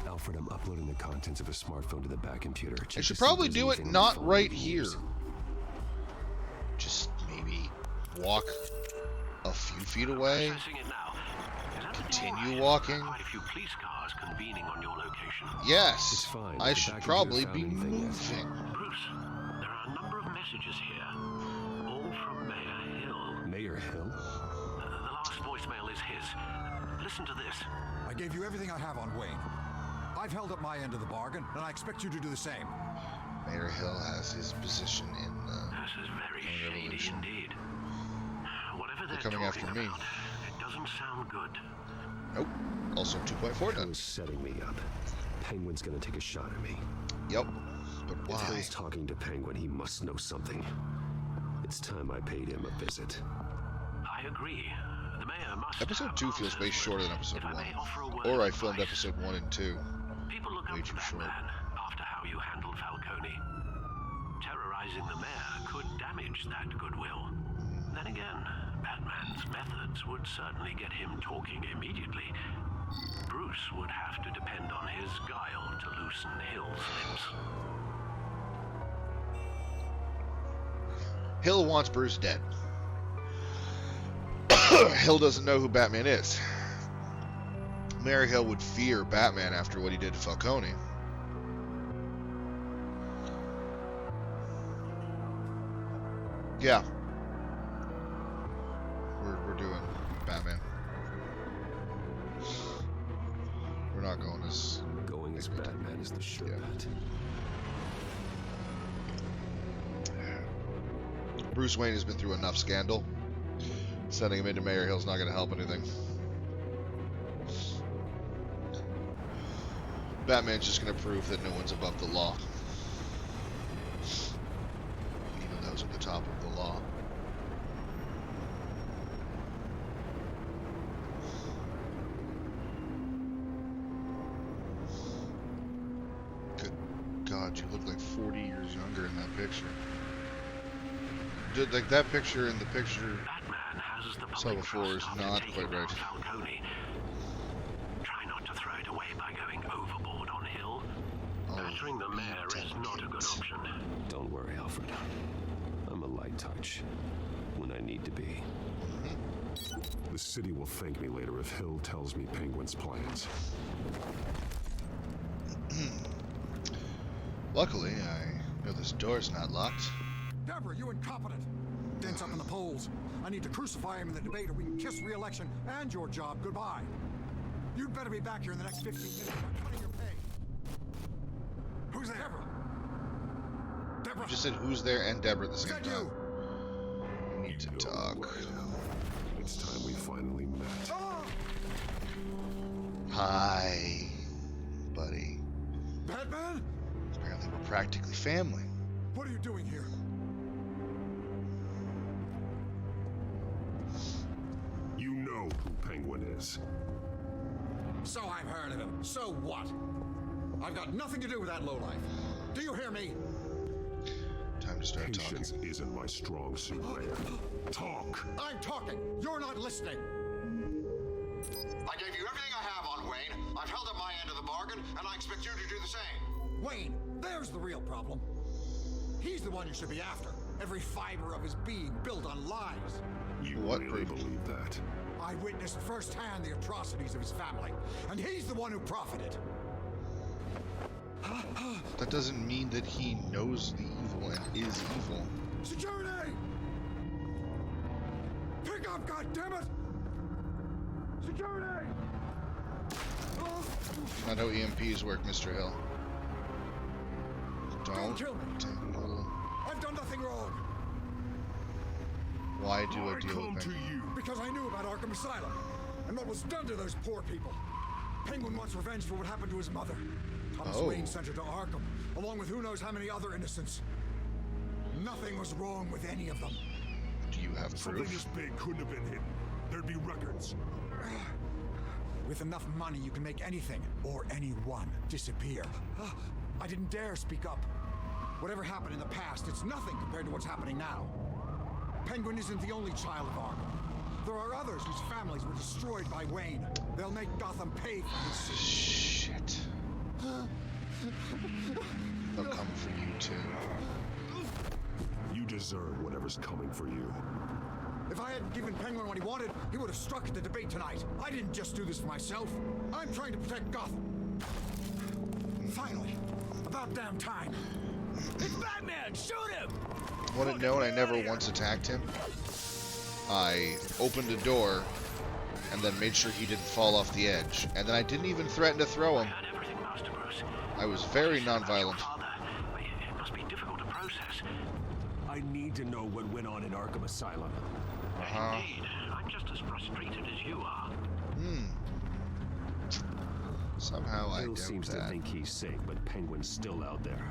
Alfred, I'm uploading the contents of a smartphone to the back computer. I should probably do it not right here. Just maybe walk a few feet away. Continue walking. Yes, It's fine. I The should back probably computer be found anything moving. yet. Bruce, there are a number of messages here, all from Mayor Hill. Mayor Hill? The last voicemail is his. Listen to this. I gave you everything I have on Wayne. I've held up my end of the bargain, and I expect you to do the same. Mayor Hill has his position in This is very shady indeed. Whatever they're coming after me. about, it doesn't sound good. Nope. Also 2.4 done. Hill's setting me up. Penguin's gonna take a shot at me. Yep. But why? If Hill's talking to Penguin, he must know something. It's time I paid him a visit. I agree. The mayor must Episode 2 feels way shorter than episode 1. Or I filmed episode 1 and 2. People look way up to too short. Batman after how you handled Falcone. Terrorizing the mayor could damage that goodwill. Then again, Batman's methods would certainly get him talking immediately. Bruce would have to depend on his guile to loosen Hill's lips. Hill wants Bruce dead. Hill doesn't know who Batman is. Mayor Hill would fear Batman after what he did to Falcone. Yeah. We're doing Batman. We're not going as... Going as Batman is the sure bet. Bruce Wayne has been through enough scandal. Sending him into Mayor Hill's not going to help anything. Batman's just going to prove that no one's above the law. Even those at the top of the law. Good God, you look like 40 years younger in that picture. Like that picture and the picture I saw before is not quite right. Falcone. Try not to throw it away by going overboard on Hill. Battering the mayor is not a good option. Don't worry, Alfred. I'm a light touch when I need to be. The city will thank me later if Hill tells me Penguin's plans. Luckily, I know this door's not locked. Deborah, you incompetent! Dent's up in the polls. I need to crucify him in the debate or we can kiss re-election and your job goodbye. You'd better be back here in the next 15 minutes or cutting your pay. Who's there? Deborah! You just said who's there and Deborah at the same Is that time. We need to talk. It's time we finally met. Hi, buddy. Batman? Apparently we're practically family. What are you doing here? You know who Penguin is. So I've heard of him. So what? I've got nothing to do with that lowlife. Do you hear me? Time to start Patience isn't my strong suit, man. Talk. I'm talking. You're not listening. I gave you everything I have on Wayne. I've held up my end of the bargain, and I expect you to do the same. Wayne, there's the real problem. He's the one you should be after. Every fiber of his being built on lies. You really believe that? I witnessed firsthand the atrocities of his family, and he's the one who profited. That doesn't mean that he knows the evil and is evil. Security! Pick up, goddammit! Security! Not how EMPs work, Mr. Hill. Don't kill me! I've done nothing wrong! Why do I deal with Penguin? Because I knew about Arkham Asylum, and what was done to those poor people. Penguin wants revenge for what happened to his mother. Thomas Wayne sent her to Arkham, along with who knows how many other innocents. Nothing was wrong with any of them. Do you have Something proof? this big couldn't have been hidden. There'd be records. With enough money, you can make anything, or anyone, disappear. I didn't dare speak up. Whatever happened in the past, it's nothing compared to what's happening now. Penguin isn't the only child of Arkham. There are others whose families were destroyed by Wayne. They'll make Gotham pay for his shit. They'll come for you too. You deserve whatever's coming for you. If I hadn't given Penguin what he wanted, he would have struck at the debate tonight. I didn't just do this for myself. I'm trying to protect Gotham. Finally, about damn time. It's Batman! Shoot him! Want it known, I never once attacked him. I opened a door and then made sure he didn't fall off the edge. And then I didn't even threaten to throw him. Bruce. I was very nonviolent. It must be difficult to process. I need to know what went on in Arkham Asylum. Indeed. I'm just as frustrated as you are. Somehow I Bill doubt seems that. to think he's safe, but Penguin's still out there.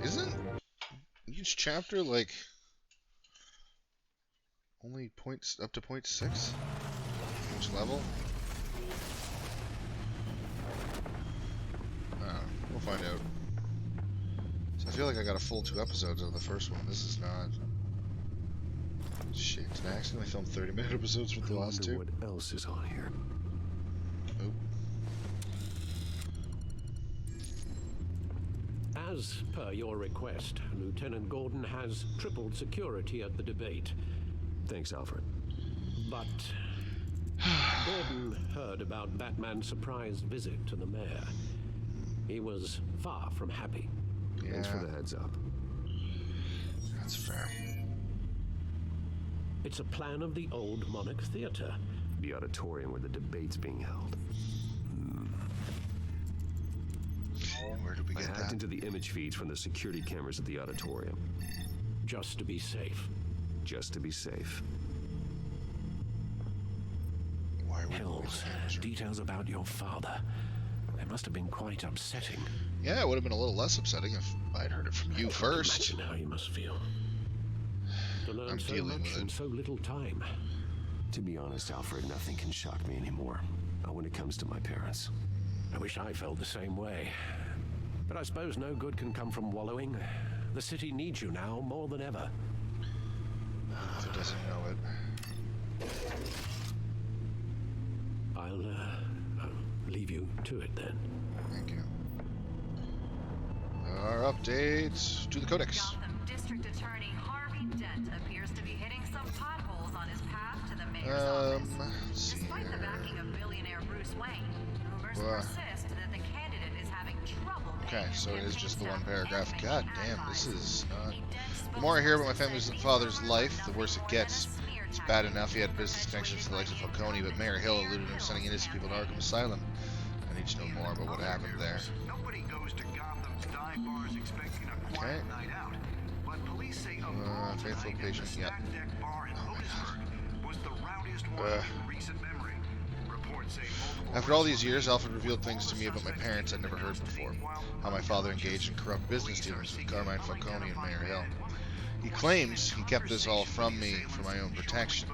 Isn't each chapter like only points up to 0.6 each level? We'll find out. So I feel like I got a full 2 episodes of the first one. This is not. Shit, did I accidentally film 30-minute episodes with the last 2? What else is on here? Nope. As per your request, Lieutenant Gordon has tripled security at the debate. Thanks, Alfred. But Gordon heard about Batman's surprise visit to the mayor. He was far from happy. Yeah. Thanks for the heads up. That's fair. It's a plan of the old Monarch Theater. The auditorium where the debate's being held. Where did we get I hacked into the image feeds from the security cameras at the auditorium. Just to be safe. Just to be safe. Hills, details about your father. They must have been quite upsetting. Yeah, it would have been a little less upsetting if I'd heard it from you first. Imagine how you must feel. To learn so much in so little time. To be honest, Alfred, nothing can shock me anymore. Not when it comes to my parents. I wish I felt the same way. But I suppose no good can come from wallowing. The city needs you now more than ever. If it doesn't know it. I'll leave you to it then. Thank you. Our updates to the Codex. Gotham District Attorney Harvey Dent appears to be hitting some potholes on his path to the mayor's office. Despite the backing of billionaire Bruce Wayne, rumors persist that the candidate is having trouble. Okay, so it is just the one paragraph. God damn, this is not... The more I hear about my family's father's life, the worse it gets. It's bad enough he had business connections to the likes of Falcone, but Mayor Hill alluded to him sending innocent people to Arkham Asylum. I need to know more about what happened there. Nobody goes to Gotham's dive bars expecting a quiet night out. But police say a faithful patient, yeah. Deck bar in Otisburg was the rowdiest one in recent memory. Reports say multiple After all these years, Alfred revealed things to me about my parents I'd never heard before. How my father engaged in corrupt business dealings with Carmine Falcone and Mayor Hill. He claims he kept this all from me for my own protection.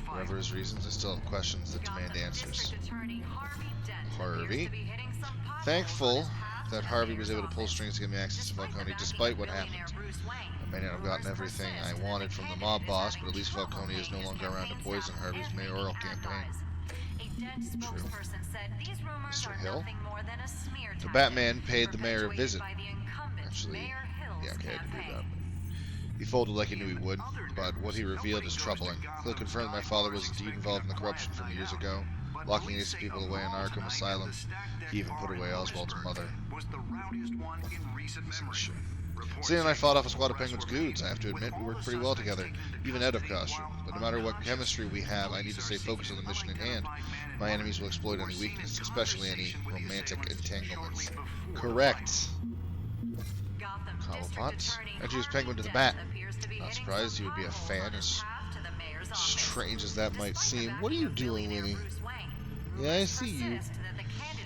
Whatever his reasons, I still have questions that demand answers. Harvey? Thankful that Harvey was able to pull strings to give me access to Falcone despite what happened. I may not have gotten everything I wanted from the mob boss, but at least Falcone is no longer around to poison Harvey's mayoral campaign. True. Mr. Hill? The Batman paid the mayor a visit. Actually, yeah, okay, I did do that. He folded like he knew he would, but what he revealed is troubling. Hill confirmed my father was indeed involved in the corruption from years ago, locking innocent people away in Arkham Asylum. He even put away Oswald's mother. Seeing and I fought off a squad of Penguin's goons. I have to admit, we worked pretty well together, even out of costume. But no matter what chemistry we have, I need to stay focused on the mission at hand. My enemies will exploit any weakness, especially any romantic entanglements. Correct. Cobblepot. Introduce Penguin to the Bat. Not surprised he would be a fan, as strange as that might seem. What are you doing, Winnie? Yeah, I see you.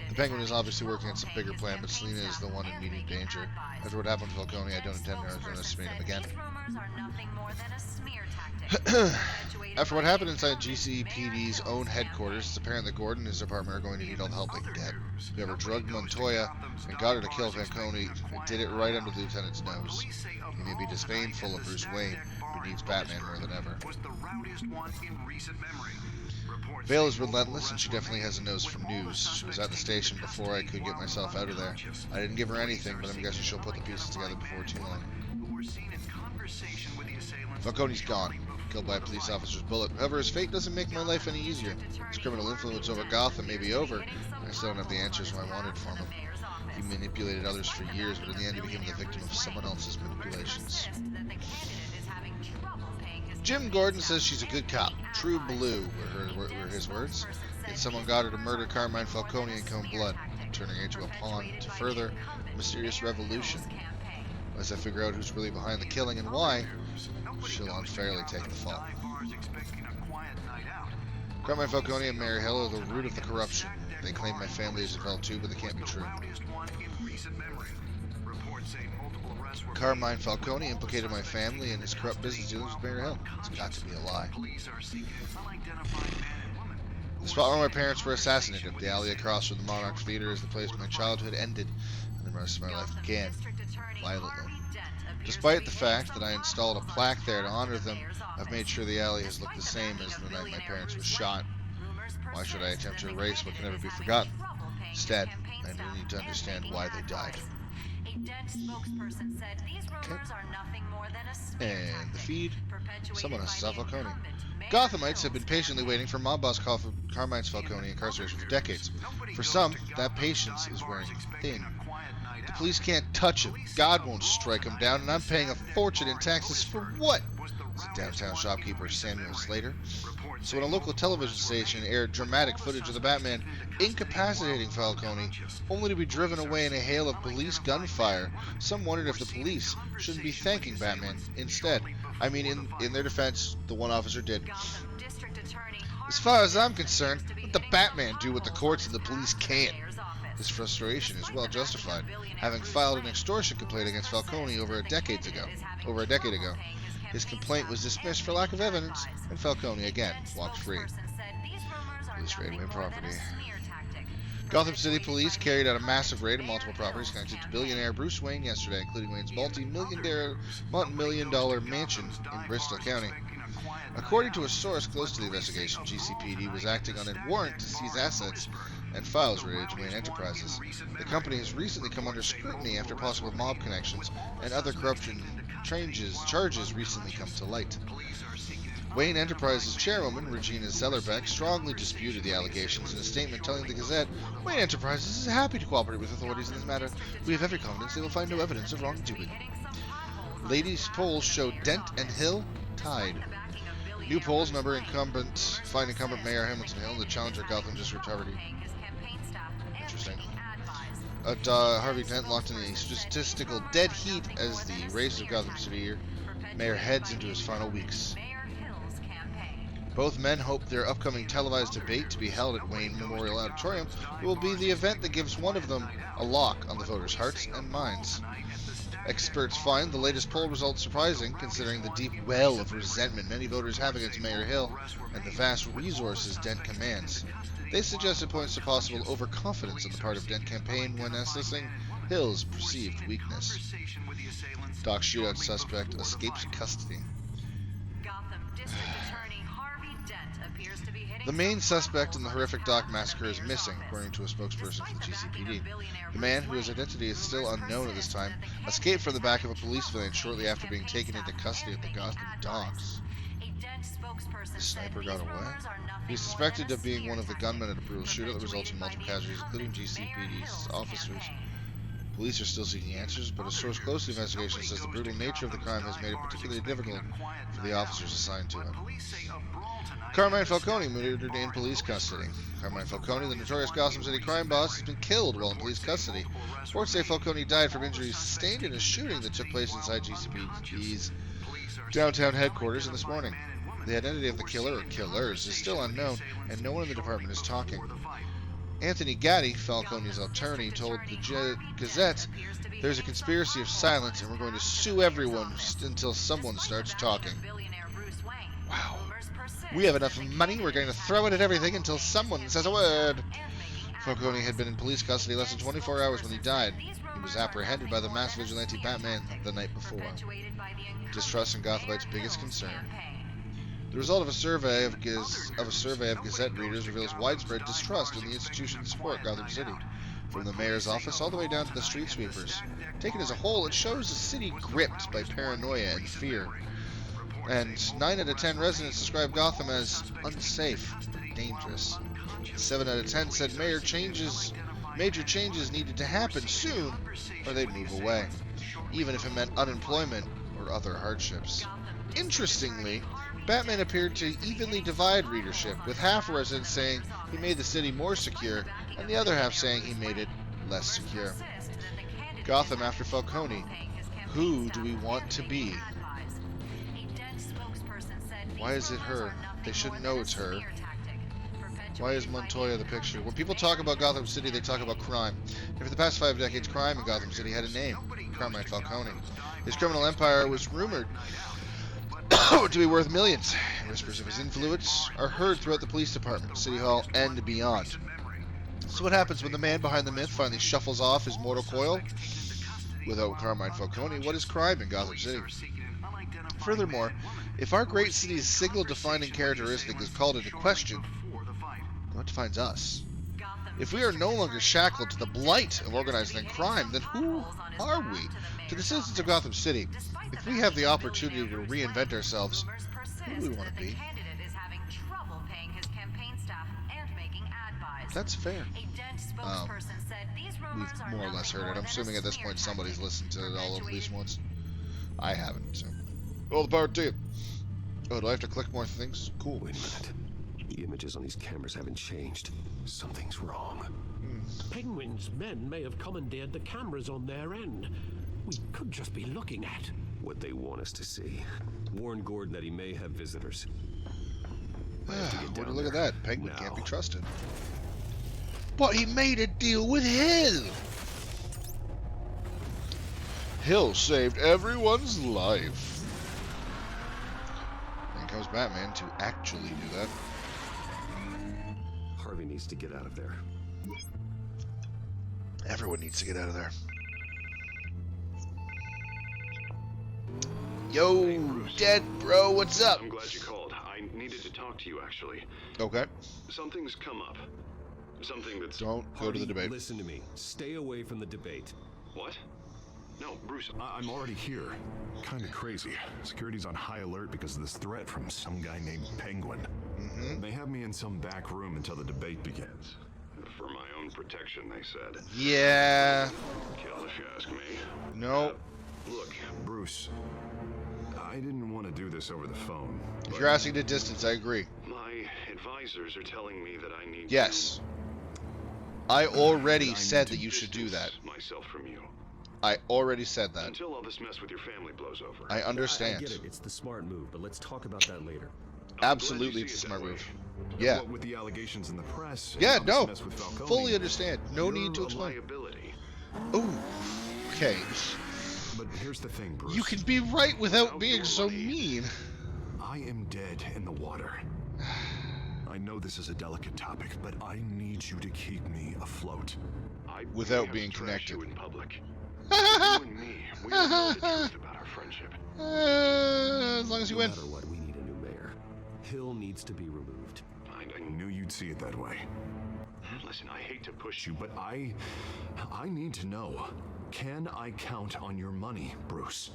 The Penguin is obviously working on some bigger plan, but Selina is the one in immediate danger. After what happened to Falcone, I don't intend to underestimate him again. After what happened inside GCPD's own headquarters, it's apparent that Gordon and his department are going to need all the help they can get. Whoever drugged Montoya and got her to kill Falcone did it right under the lieutenant's nose. He may be disdainful of Bruce Wayne, who needs Batman more than ever. Vale is relentless, and she definitely has a nose for news. She was at the station before I could get myself out of there. I didn't give her anything, but I'm guessing she'll put the pieces together before too long. Falcone's gone, killed by a police officer's bullet. However, his fate doesn't make my life any easier. His criminal influence over Gotham may be over, and I still don't have the answers I wanted from him. He manipulated others for years, but in the end he became the victim of someone else's manipulations. Jim Gordon says she's a good cop. True blue were his words. Yet someone got her to murder Carmine Falcone in cold blood, turning her into a pawn to further a mysterious revolution. As I figure out who's really behind the killing and why, she'll unfairly take the fall. Carmine Falcone and Mary Hill are the root of the corruption. They claim my family is involved too, but they can't be true. Carmine Falcone implicated my family in his corrupt business dealings with Mary Hill. It's got to be a lie. The spot where my parents were assassinated, the alley across from the Monarch Theater, is the place where my childhood ended and the rest of my life began, violently. Despite the fact that I installed a plaque there to honor them, I've made sure the alley has looked the same as the night my parents were shot. Why should I attempt to erase what can never be forgotten? Instead, I need to understand why they died. And the feed. Someone has Falcone. Gothamites have been patiently waiting for mob boss Carmine Falcone incarceration for decades. For some, that patience is wearing thin. The police can't touch him. God won't strike him down, and I'm paying a fortune in taxes for what? Said downtown shopkeeper Samuel Slater. So when a local television station aired dramatic footage of the Batman incapacitating Falcone, only to be driven away in a hail of police gunfire, some wondered if the police shouldn't be thanking Batman instead. I mean, in their defense, the one officer did. As far as I'm concerned, let the Batman do what the courts and the police can't. This frustration is well justified, having filed an extortion complaint against Falcone over a decade ago. His complaint was dismissed for lack of evidence, and Falcone again walked free. Police raid Wayne property. Gotham City Police carried out a massive raid on multiple properties connected to billionaire Bruce Wayne yesterday, including Wayne's multi-million-dollar mansion in Bristol County. According to a source close to the investigation, GCPD was acting on a warrant to seize assets and files related to Wayne Enterprises. The company has recently come under scrutiny after possible mob connections and other corruption charges recently come to light. Wayne Enterprises chairwoman Regina Zellerbeck strongly disputed the allegations in a statement telling the Gazette, "Wayne Enterprises is happy to cooperate with authorities in this matter. We have every confidence they will find no evidence of wrongdoing." Ladies' polls show Dent and Hill tied. New polls find incumbent Mayor Hamilton Hill the challenger Gotham District Harvey. Interesting. Harvey Dent locked in a statistical dead heat as the race of Gotham City Mayor heads into his final weeks. Both men hope their upcoming televised debate to be held at Wayne Memorial Auditorium will be the event that gives one of them a lock on the voters' hearts and minds. Experts find the latest poll results surprising, considering the deep well of resentment many voters have against Mayor Hill and the vast resources Dent commands. They suggest it points to possible overconfidence on the part of Dent campaign when assessing Hill's perceived weakness. Doc shootout suspect escapes custody. The main suspect in the horrific Doc massacre is missing, according to a spokesperson for the GCPD. The man, whose identity is still unknown at this time, escaped from the back of a police van shortly after being taken into custody at the Gotham Docks. The sniper got away? He's suspected of being one of the gunmen at a brutal shootout that resulted in multiple casualties, including GCPD's officers. Police are still seeking answers, but a source close to the investigation says the brutal nature of the crime has made it particularly difficult for the officers assigned to him. Carmine Falcone murdered in police custody. Carmine Falcone, the notorious Gotham City crime boss, has been killed while in police custody. Reports say Falcone died from injuries sustained in a shooting that took place inside GCPD's downtown headquarters this morning. The identity of the killer, or killers, is still unknown, and no one in the department is talking. Anthony Gatti, Falcone's attorney, told the Gazette, "There's a conspiracy of silence, and we're going to sue everyone until someone starts talking." Wow. We have enough money, we're going to throw it at everything until someone says a word. Falcone had been in police custody less than 24 hours when he died. He was apprehended by the mass vigilante Batman the night before. Distrust in Gothamites' biggest concern. The result of a survey of Gazette readers reveals widespread distrust in the institutions that support Gotham City, from the mayor's office all the way down to the street sweepers. Taken as a whole, it shows a city gripped by paranoia and fear. And 9 out of 10 residents describe Gotham as unsafe but dangerous. 7 out of 10 said major changes needed to happen soon, or they'd move away, even if it meant unemployment or other hardships. Interestingly, Batman appeared to evenly divide readership, with half residents saying he made the city more secure, and the other half saying he made it less secure. Gotham after Falcone. Who do we want to be? Why is it her? They shouldn't know it's her. Why is Montoya the picture? When people talk about Gotham City, they talk about crime. And for the past 5 decades, crime in Gotham City had a name. Carmine Falcone. His criminal empire was rumored to be worth millions. Whispers of his influence are heard throughout the police department, City Hall, and beyond. So what happens when the man behind the myth finally shuffles off his mortal coil? Without Carmine Falcone, what is crime in Gotham City? Furthermore, if our great city's signal-defining characteristic is called into question, what defines us? If we are no longer shackled to the blight of organized crime, then who are we? To the citizens of Gotham City, if we have the opportunity to reinvent ourselves, who do we want to be? That's fair. We've more or less heard it. I'm assuming at this point somebody's listened to it all at least once. I haven't, so. All the power to you. Oh, do I have to click more things? Cool. Wait a minute. The images on these cameras haven't changed. Something's wrong. Penguin's men may have commandeered the cameras on their end. We could just be looking at what they want us to see. Warn Gordon that he may have visitors. Look at that. Penguin can't be trusted. But he made a deal with Hill. Hill saved everyone's life. Then comes Batman to actually do that. Harvey needs to get out of there. Everyone needs to get out of there. Yo, hey, Dead Bro, what's up? I'm glad you called. I needed to talk to you, actually. Okay. Something's come up. Something that's... Don't go to the debate. Listen to me. Stay away from the debate. What? No, Bruce, I'm already here. Kinda crazy. Security's on high alert because of this threat from some guy named Penguin. They have me in some back room until the debate begins. For my own protection, they said. Yeah. Kill if you ask me. No. Look, Bruce, I didn't want to do this over the phone. If you're asking to distance, I agree. My advisors are telling me that I need Yes. I already said that you should do that. Myself from you. I already said that. Until all this mess with your family blows over. I understand. I get it. It's the smart move, but let's talk about that later. Absolutely, it's a smart move. Yeah. With the allegations in the press. Yeah, no. Mess with Falcone, fully understand. No need to explain. Ooh. Okay. But here's the thing, Bruce. You can be right without being so mean. I am dead in the water. I know this is a delicate topic, but I need you to keep me afloat. Without being connected. You in public. You and me, we don't know the truth about our friendship. As long as you win. No matter what, we need a new mayor. Hill needs to be removed. I knew you'd see it that way. Listen, I hate to push you, but I need to know. Can I count on your money, Bruce?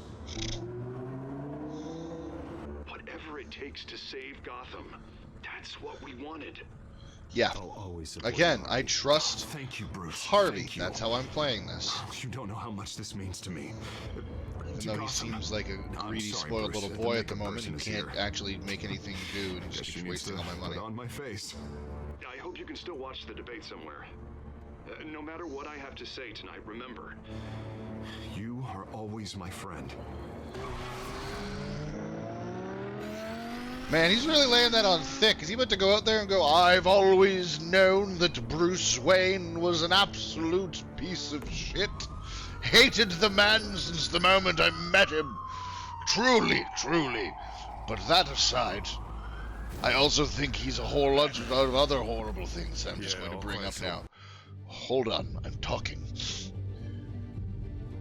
Whatever it takes to save Gotham. That's what we wanted. Yeah. Again, I trust Thank you, Bruce. Harvey. Thank you. That's how I'm playing this. You don't know how much this means to me. Even though he seems like a greedy, spoiled Bruce, little boy at the moment and can't actually make anything do, and he just keeps wasting all my money. On my face. I hope you can still watch the debate somewhere. No matter what I have to say tonight, remember. You are always my friend. Man, he's really laying that on thick. Is he about to go out there and go, I've always known that Bruce Wayne was an absolute piece of shit. Hated the man since the moment I met him. Truly, truly. But that aside, I also think he's a whole lot of other horrible things I'm just going to bring up now. Hold on, I'm talking.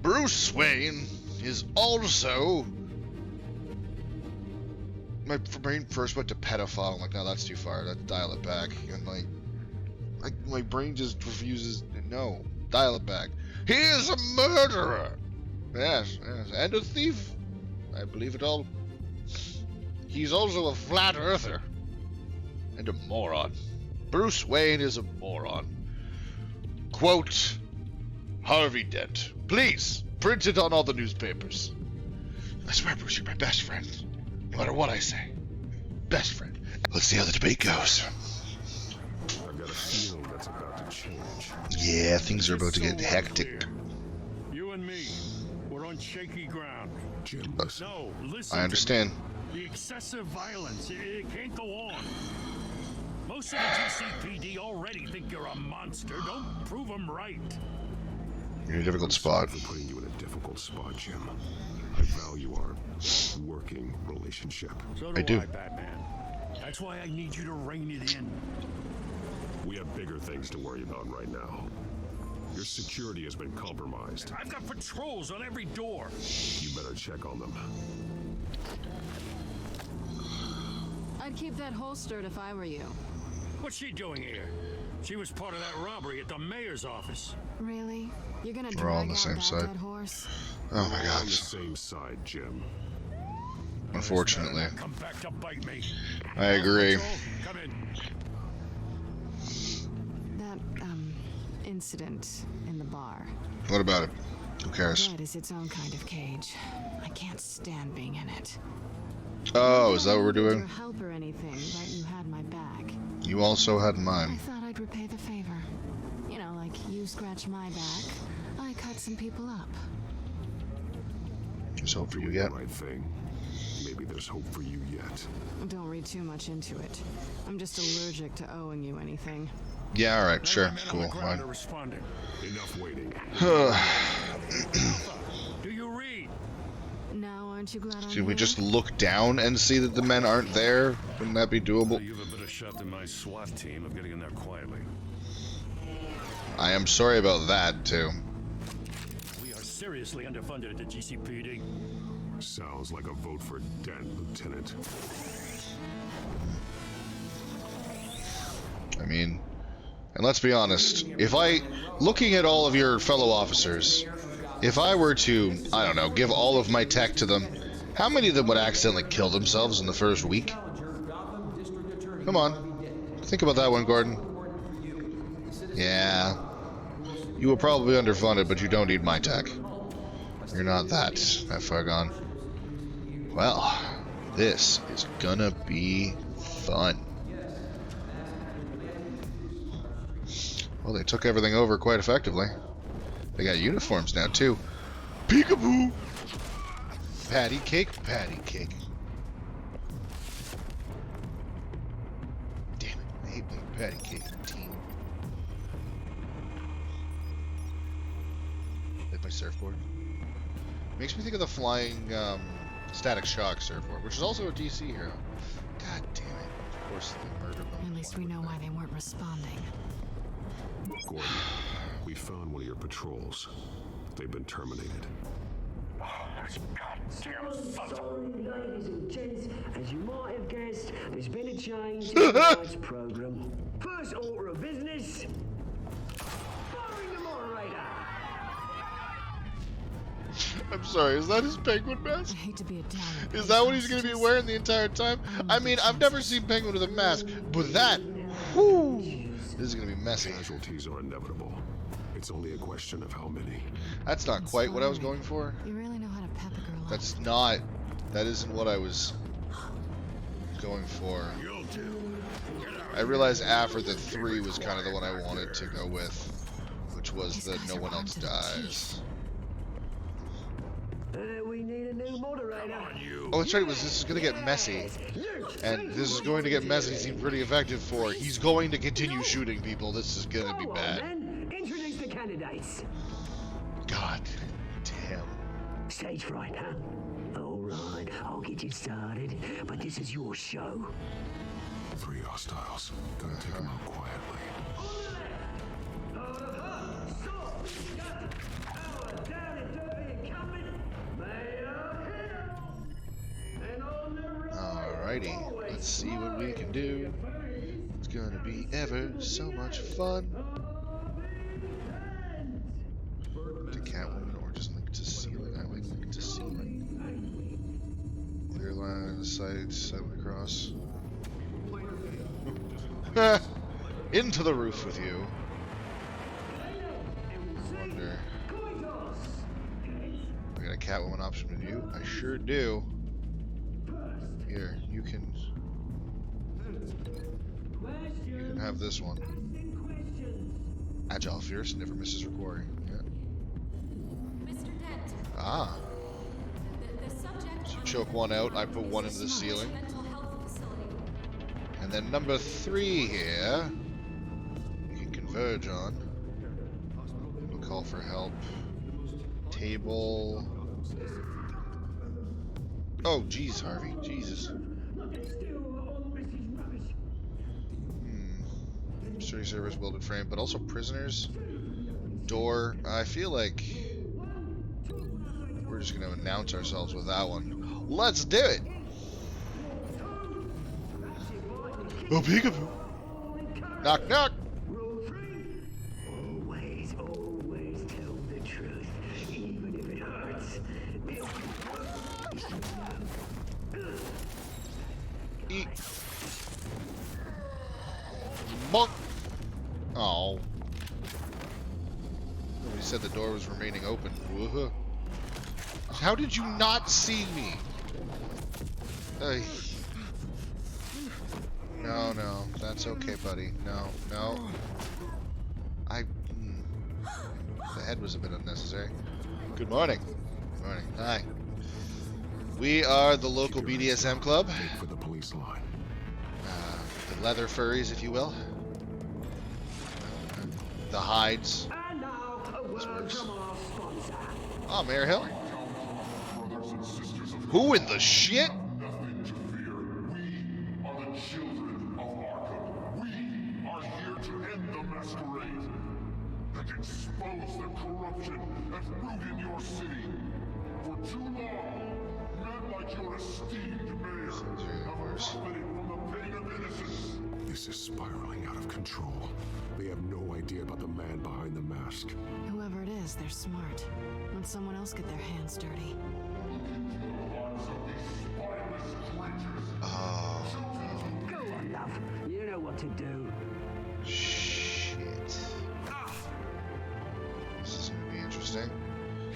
Bruce Wayne is also... My brain first went to pedophile. I'm like, no, that's too far. Let's dial it back. And like my brain just refuses. No, dial it back. He is a murderer. Yes, and a thief. I believe it all. He's also a flat earther and a moron. Bruce Wayne is a moron. Quote, Harvey Dent. Please print it on all the newspapers. I swear, Bruce, you're my best friend. No matter what I say. best friend. Let's see how the debate goes. I've got a feeling that's about to change. Yeah, things are about to get hectic. You and me, we're on shaky ground. Jim, no, listen. I understand. The excessive violence, it can't go on. Most of the GCPD already think you're a monster. Don't prove them right. You're in a difficult spot. I'm putting you in a difficult spot, Jim. I value our working relationship. So I do. Batman. That's why I need you to rein it in. We have bigger things to worry about right now. Your security has been compromised. I've got patrols on every door. You better check on them. I'd keep that holstered if I were you. What's she doing here? She was part of that robbery at the mayor's office. Really? You're gonna We're all on drag the out same that side. dead horse? Oh my On God. the same side, Jim. Unfortunately. Come back to bite me. I agree. Come in. That, incident in the bar. What about it? Who cares? That is its own kind of cage. I can't stand being in it. Oh, is that what we're doing? Your help or anything, but you had my back. You also had I mine. thought I'd repay the favor. You know, like you scratch my back, I cut some people up. There's hope for you Doing yet. the right thing. Maybe there's hope for you yet. Don't read too much into it. I'm just allergic to owing you anything. Yeah, alright, sure. Men on Cool, the ground fine. are responding. Enough waiting. Do you read? Now, aren't you glad I'm Should we here? just look down and see that the men aren't there? Wouldn't that be doable? You have a better shot than my SWAT team of getting in there quietly. I am sorry about that, too. We are seriously underfunded at the GCPD. Sounds like a vote for Dent, Lieutenant. I mean, and let's be honest, looking at all of your fellow officers, if I were to, I don't know, give all of my tech to them, how many of them would accidentally kill themselves in the first week? Come on. Think about that one, Gordon. Yeah. You were probably underfunded, but you don't need my tech. You're not that far gone. Well, this is gonna be fun. Well, they took everything over quite effectively. They got uniforms now, too. Peekaboo! Patty cake, patty cake. Damn it, I hate playing patty cake team. Like my surfboard. Makes me think of the flying Static Shock surfboard, which is also a DC hero. God damn it. Of course they murdered them. At least we know why they weren't responding. Gordon, we found one of your patrols. They've been terminated. Sorry, ladies and gents. As you might have guessed, there's been a change in tonight's program. First order of business. Firing the moderator. I'm sorry, is that his penguin mask? I hate to be a downer. Is that what he's going to be wearing the entire time? I mean, I've never seen Penguin with a mask, but that, whoo, this is going to be messy. Casualties are inevitable. It's only a question of how many. That's not quite what I was going for. You really know how to pep a girl up. That's not, that isn't what I was going for. I realized after that 3 was kind of the one I wanted to go with, which was that no one else dies. We need a new moderator. Oh, that's right, this is going to get messy. And this is going to get messy seemed pretty effective for. He's going to continue shooting people. This is going to be bad. Then introduce the candidates. God damn. Stage fright, huh? All right, I'll get you started. But this is your show. 3 hostiles. Gotta take them out quietly. Alrighty, let's see what we can do. It's gonna be ever so much fun. To Catwoman or just link to ceiling. I like link to ceiling. Clear line of sight, suddenly across. Into the roof with you. Wonder. I got a Catwoman option with you. I sure do. Here, you can have this one. Agile, fierce, never misses her quarry. Yeah. Mr. Dent. Ah. The subject. So you choke one out, I put one into the ceiling. Mental health facility. And then number 3 here, you can converge on. We'll call for help. Table. Oh, geez, Harvey. Jesus. Sturdy servers, welded frame, but also prisoners. Door. I feel like we're just going to announce ourselves with that one. Let's do it! Oh, peekaboo! Knock, knock! Always, always tell the truth, even if it hurts. Eat. Bonk! Oh. Nobody said the door was remaining open. Woohoo. How did you not see me? Ay. No, no. That's okay, buddy. No, no. The head was a bit unnecessary. Good morning. Good morning. Hi. We are the local BDSM club. For the police line. The leather furries, if you will. The hides. And now, a word from our sponsor. Oh, Mayor Hill. Who in the shit? Nothing to fear. We are the children of Arkham. We are here to end the masquerade and expose the corruption that's rooted in your city. For too long, men like your esteemed mayor have profited from the pain of innocence. This is spiraling out of control. They have no idea about the man behind the mask. Whoever it is, they're smart. Let someone else get their hands dirty. Oh. Go on, love. You know what to do. Shit. This is going to be interesting.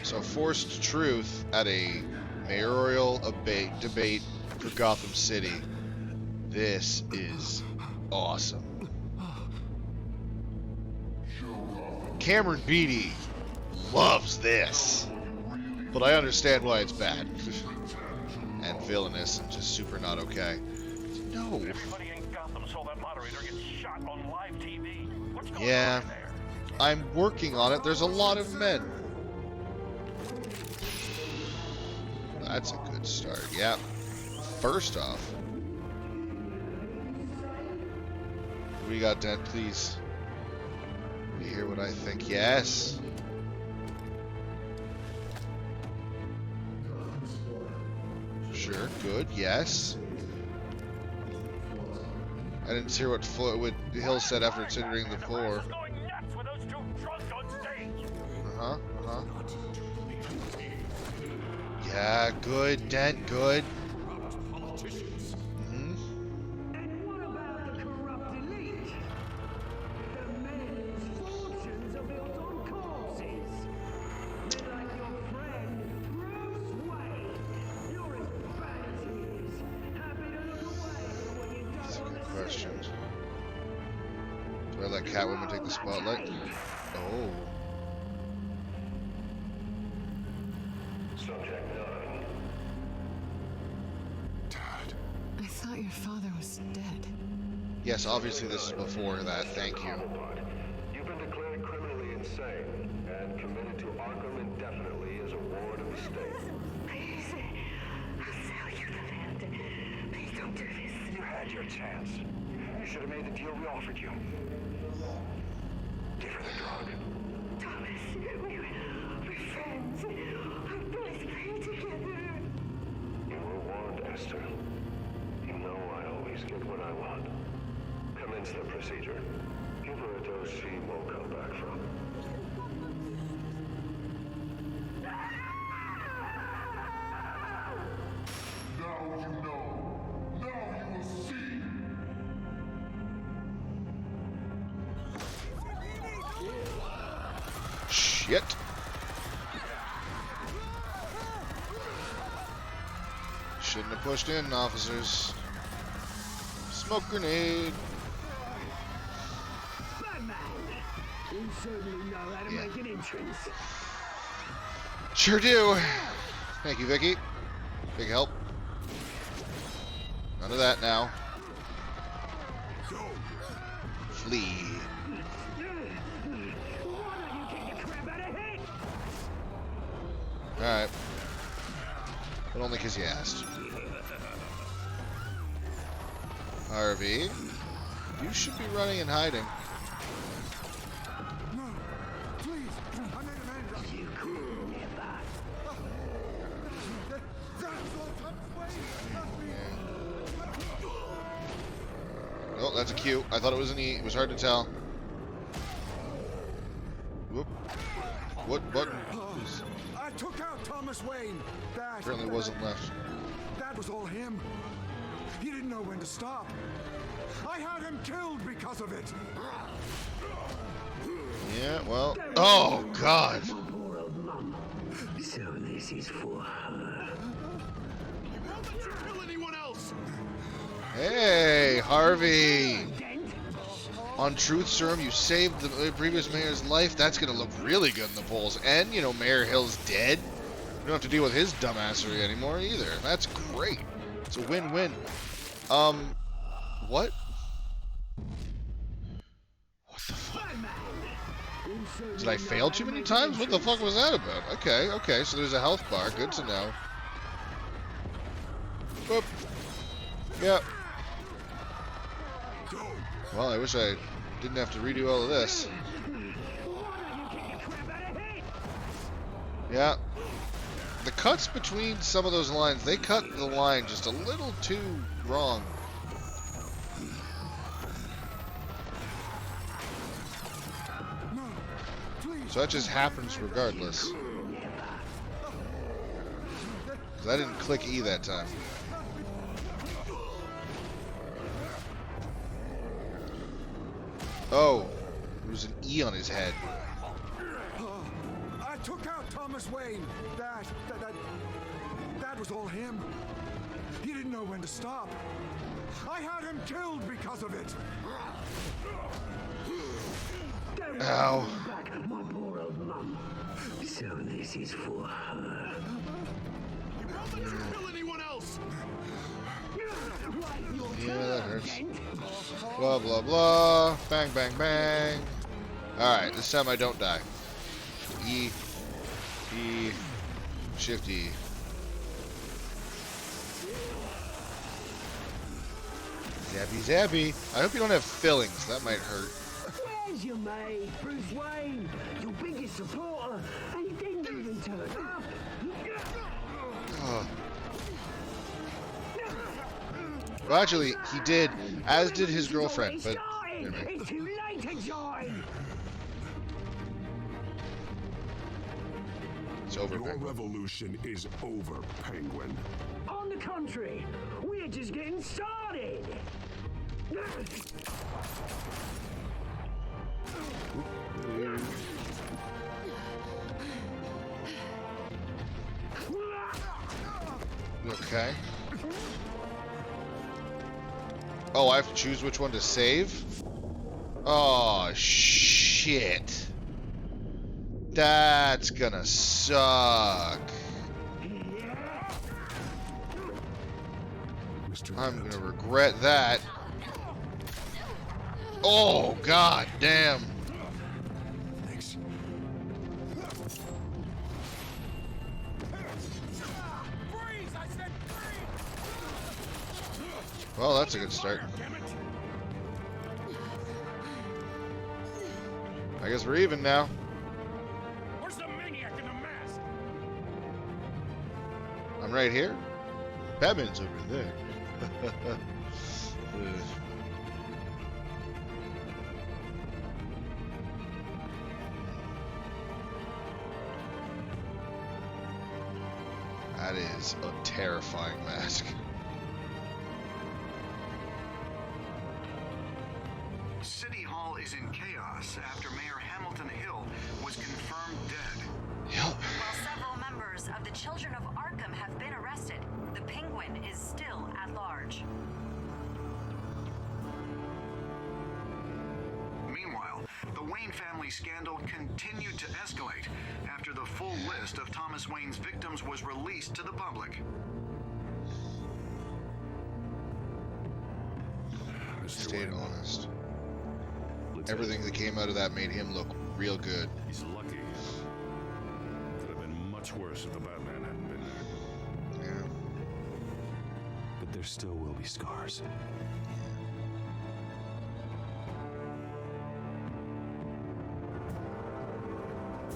So, forced truth at a mayoral debate for Gotham City. This is awesome. Cameron Beatty loves this, but I understand why it's bad and villainous and just super not okay. No. Everybody in Gotham saw that moderator get shot on live TV. What's going Yeah, on there? I'm working on it. There's a lot of men. That's a good start. Yeah. First off, what do you got, Dent? Please. You hear what I think? Yes. Sure. Good. Yes. I didn't hear what Hill said after considering the floor. Uh-huh. Uh-huh. Yeah. Good, Dent. Good. Do I let Catwoman take the spotlight? Oh. Subject 9. Dad. I thought your father was dead. Yes, obviously this is before that. Thank you. You've been declared criminally insane and committed to Arkham indefinitely as a ward of the state. Please, I'll sell you the land. Please don't do this. You had your chance. You should have made the deal we offered you. Give her the drug. Thomas, we're friends. Our boys play together. You were warned, Esther. You know I always get what I want. Commence the procedure. Give her a dose she won't come back from. Now you know. Now you will see. Shit. Shouldn't have pushed in, officers. Smoke grenade. You certainly know how to make an entrance. Sure do. Thank you, Vicky. Big help. None of that now. Flee. Alright. But only because you asked. Harvey, you should be running and hiding. No, please. I made a man. You could never. Oh, that's a Q. I thought it was an E. It was hard to tell. Whoop. What button? I took out Thomas Wayne. Apparently wasn't left. That was all him. He didn't know when to stop. I had him killed because of it. Yeah, well. Oh, God. Poor old mum. So this is for her. How about you kill anyone else? Hey, Harvey. On Truth Serum, you saved the previous mayor's life. That's going to look really good in the polls. And, you know, Mayor Hill's dead. You don't have to deal with his dumbassery anymore either. That's great. It's a win-win. What? What the fuck? Did I fail too many times? What the fuck was that about? Okay, so there's a health bar. Good to know. Boop. Yep. Well, I wish I didn't have to redo all of this. Yeah. The cuts between some of those lines, they cut the line just a little too wrong. So that just happens regardless. 'Cause I didn't click E that time. Oh, there was an E on his head. I took out Thomas Wayne. That was all him. He didn't know when to stop. I had him killed because of it. Ow. My poor old mum. So this is for her. How about you kill anyone else? Yeah, that hurts. Blah, blah, blah. Bang, bang, bang. Alright, this time I don't die. E. Shift E. Zappy, zappy. I hope you don't have fillings. That might hurt. Where's your mate, Bruce Wayne? Your biggest supporter, and he didn't even turn up. Oh. Well, actually, he did, as did his girlfriend, but... It's too late to join! It's over, Your Penguin. revolution is over, Penguin. On the contrary, we're just getting started! Okay. Oh, I have to choose which one to save? Oh, shit. That's gonna suck. I'm gonna regret that. Oh, god damn. Thanks. Well, that's a good start. I guess we're even now. Where's the maniac in the mask? I'm right here. Batman's over there. That is a terrifying mask. City Hall is in chaos after Mayor Hamilton Hill was confirmed dead. While several members of the Children of Arkham have been arrested, the Penguin is still at large. Meanwhile, the Wayne Wayne family scandal continued to escalate after the full list of Thomas Wayne's victims was released to the public. Stayed honest. Everything that came out of that made him look real good. He's lucky. Could have been much worse if the Batman hadn't been there. Yeah. But there still will be scars.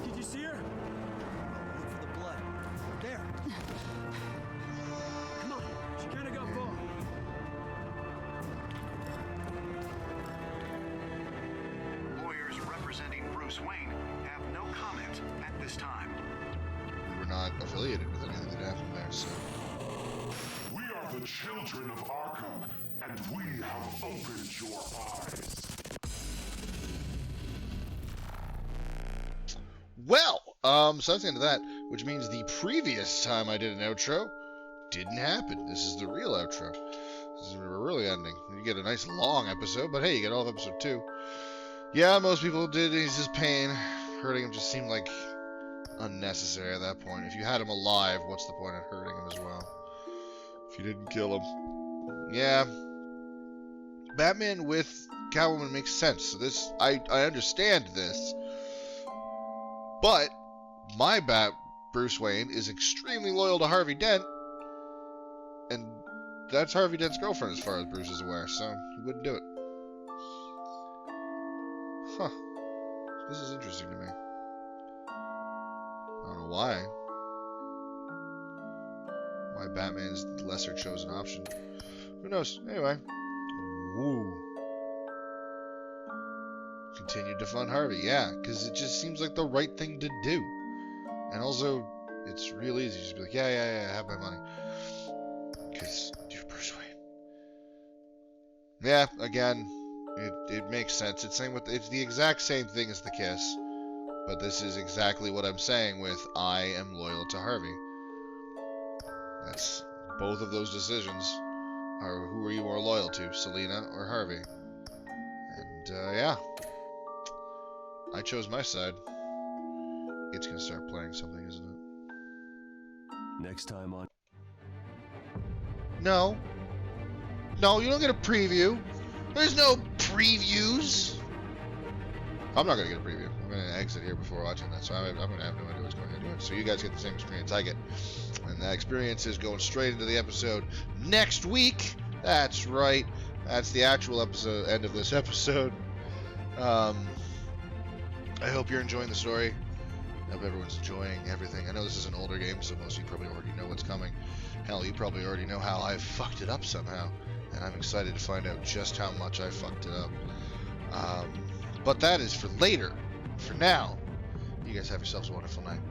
Did you see her? Look for the blood. There. Come on. She kind of got far. Lawyers representing Bruce Wayne have no comment at this time. We were not affiliated with anything that happened there, so. We are the children of Arkham, and we have opened your eyes. Well, so that's the end of that, which means the previous time I did an outro didn't happen. This is the real outro. This is where we're really ending. You get a nice long episode, but hey, you get all of episode 2. Yeah, most people did ease his pain. Hurting him just seemed like unnecessary at that point. If you had him alive, what's the point of hurting him as well? If you didn't kill him. Yeah. Batman with Catwoman makes sense. So this, I understand this. But my Bruce Wayne is extremely loyal to Harvey Dent, and that's Harvey Dent's girlfriend as far as Bruce is aware, so he wouldn't do it. Huh. This is interesting to me. I don't know why. Why Batman's the lesser chosen option. Who knows? Anyway. Woo. Continued to fund Harvey, yeah, because it just seems like the right thing to do. And also, it's real easy to just be like, yeah, have my money. Because you're Bruce Wayne. Yeah, again, it makes sense. It's the exact same thing as the kiss, but this is exactly what I'm saying with I am loyal to Harvey. That's both of those decisions are who are you more loyal to, Selina or Harvey? And yeah. I chose my side. It's gonna start playing something, isn't it? Next time on... No. No, you don't get a preview. There's no previews. I'm not gonna get a preview. I'm gonna exit here before watching that, so I'm gonna have no idea what's going to do it. So you guys get the same experience I get. And that experience is going straight into the episode next week. That's right. That's the actual episode, end of this episode. I hope you're enjoying the story. I hope everyone's enjoying everything. I know this is an older game, so most of you probably already know what's coming. Hell, you probably already know how I fucked it up somehow. And I'm excited to find out just how much I fucked it up. But that is for later. For now, you guys have yourselves a wonderful night.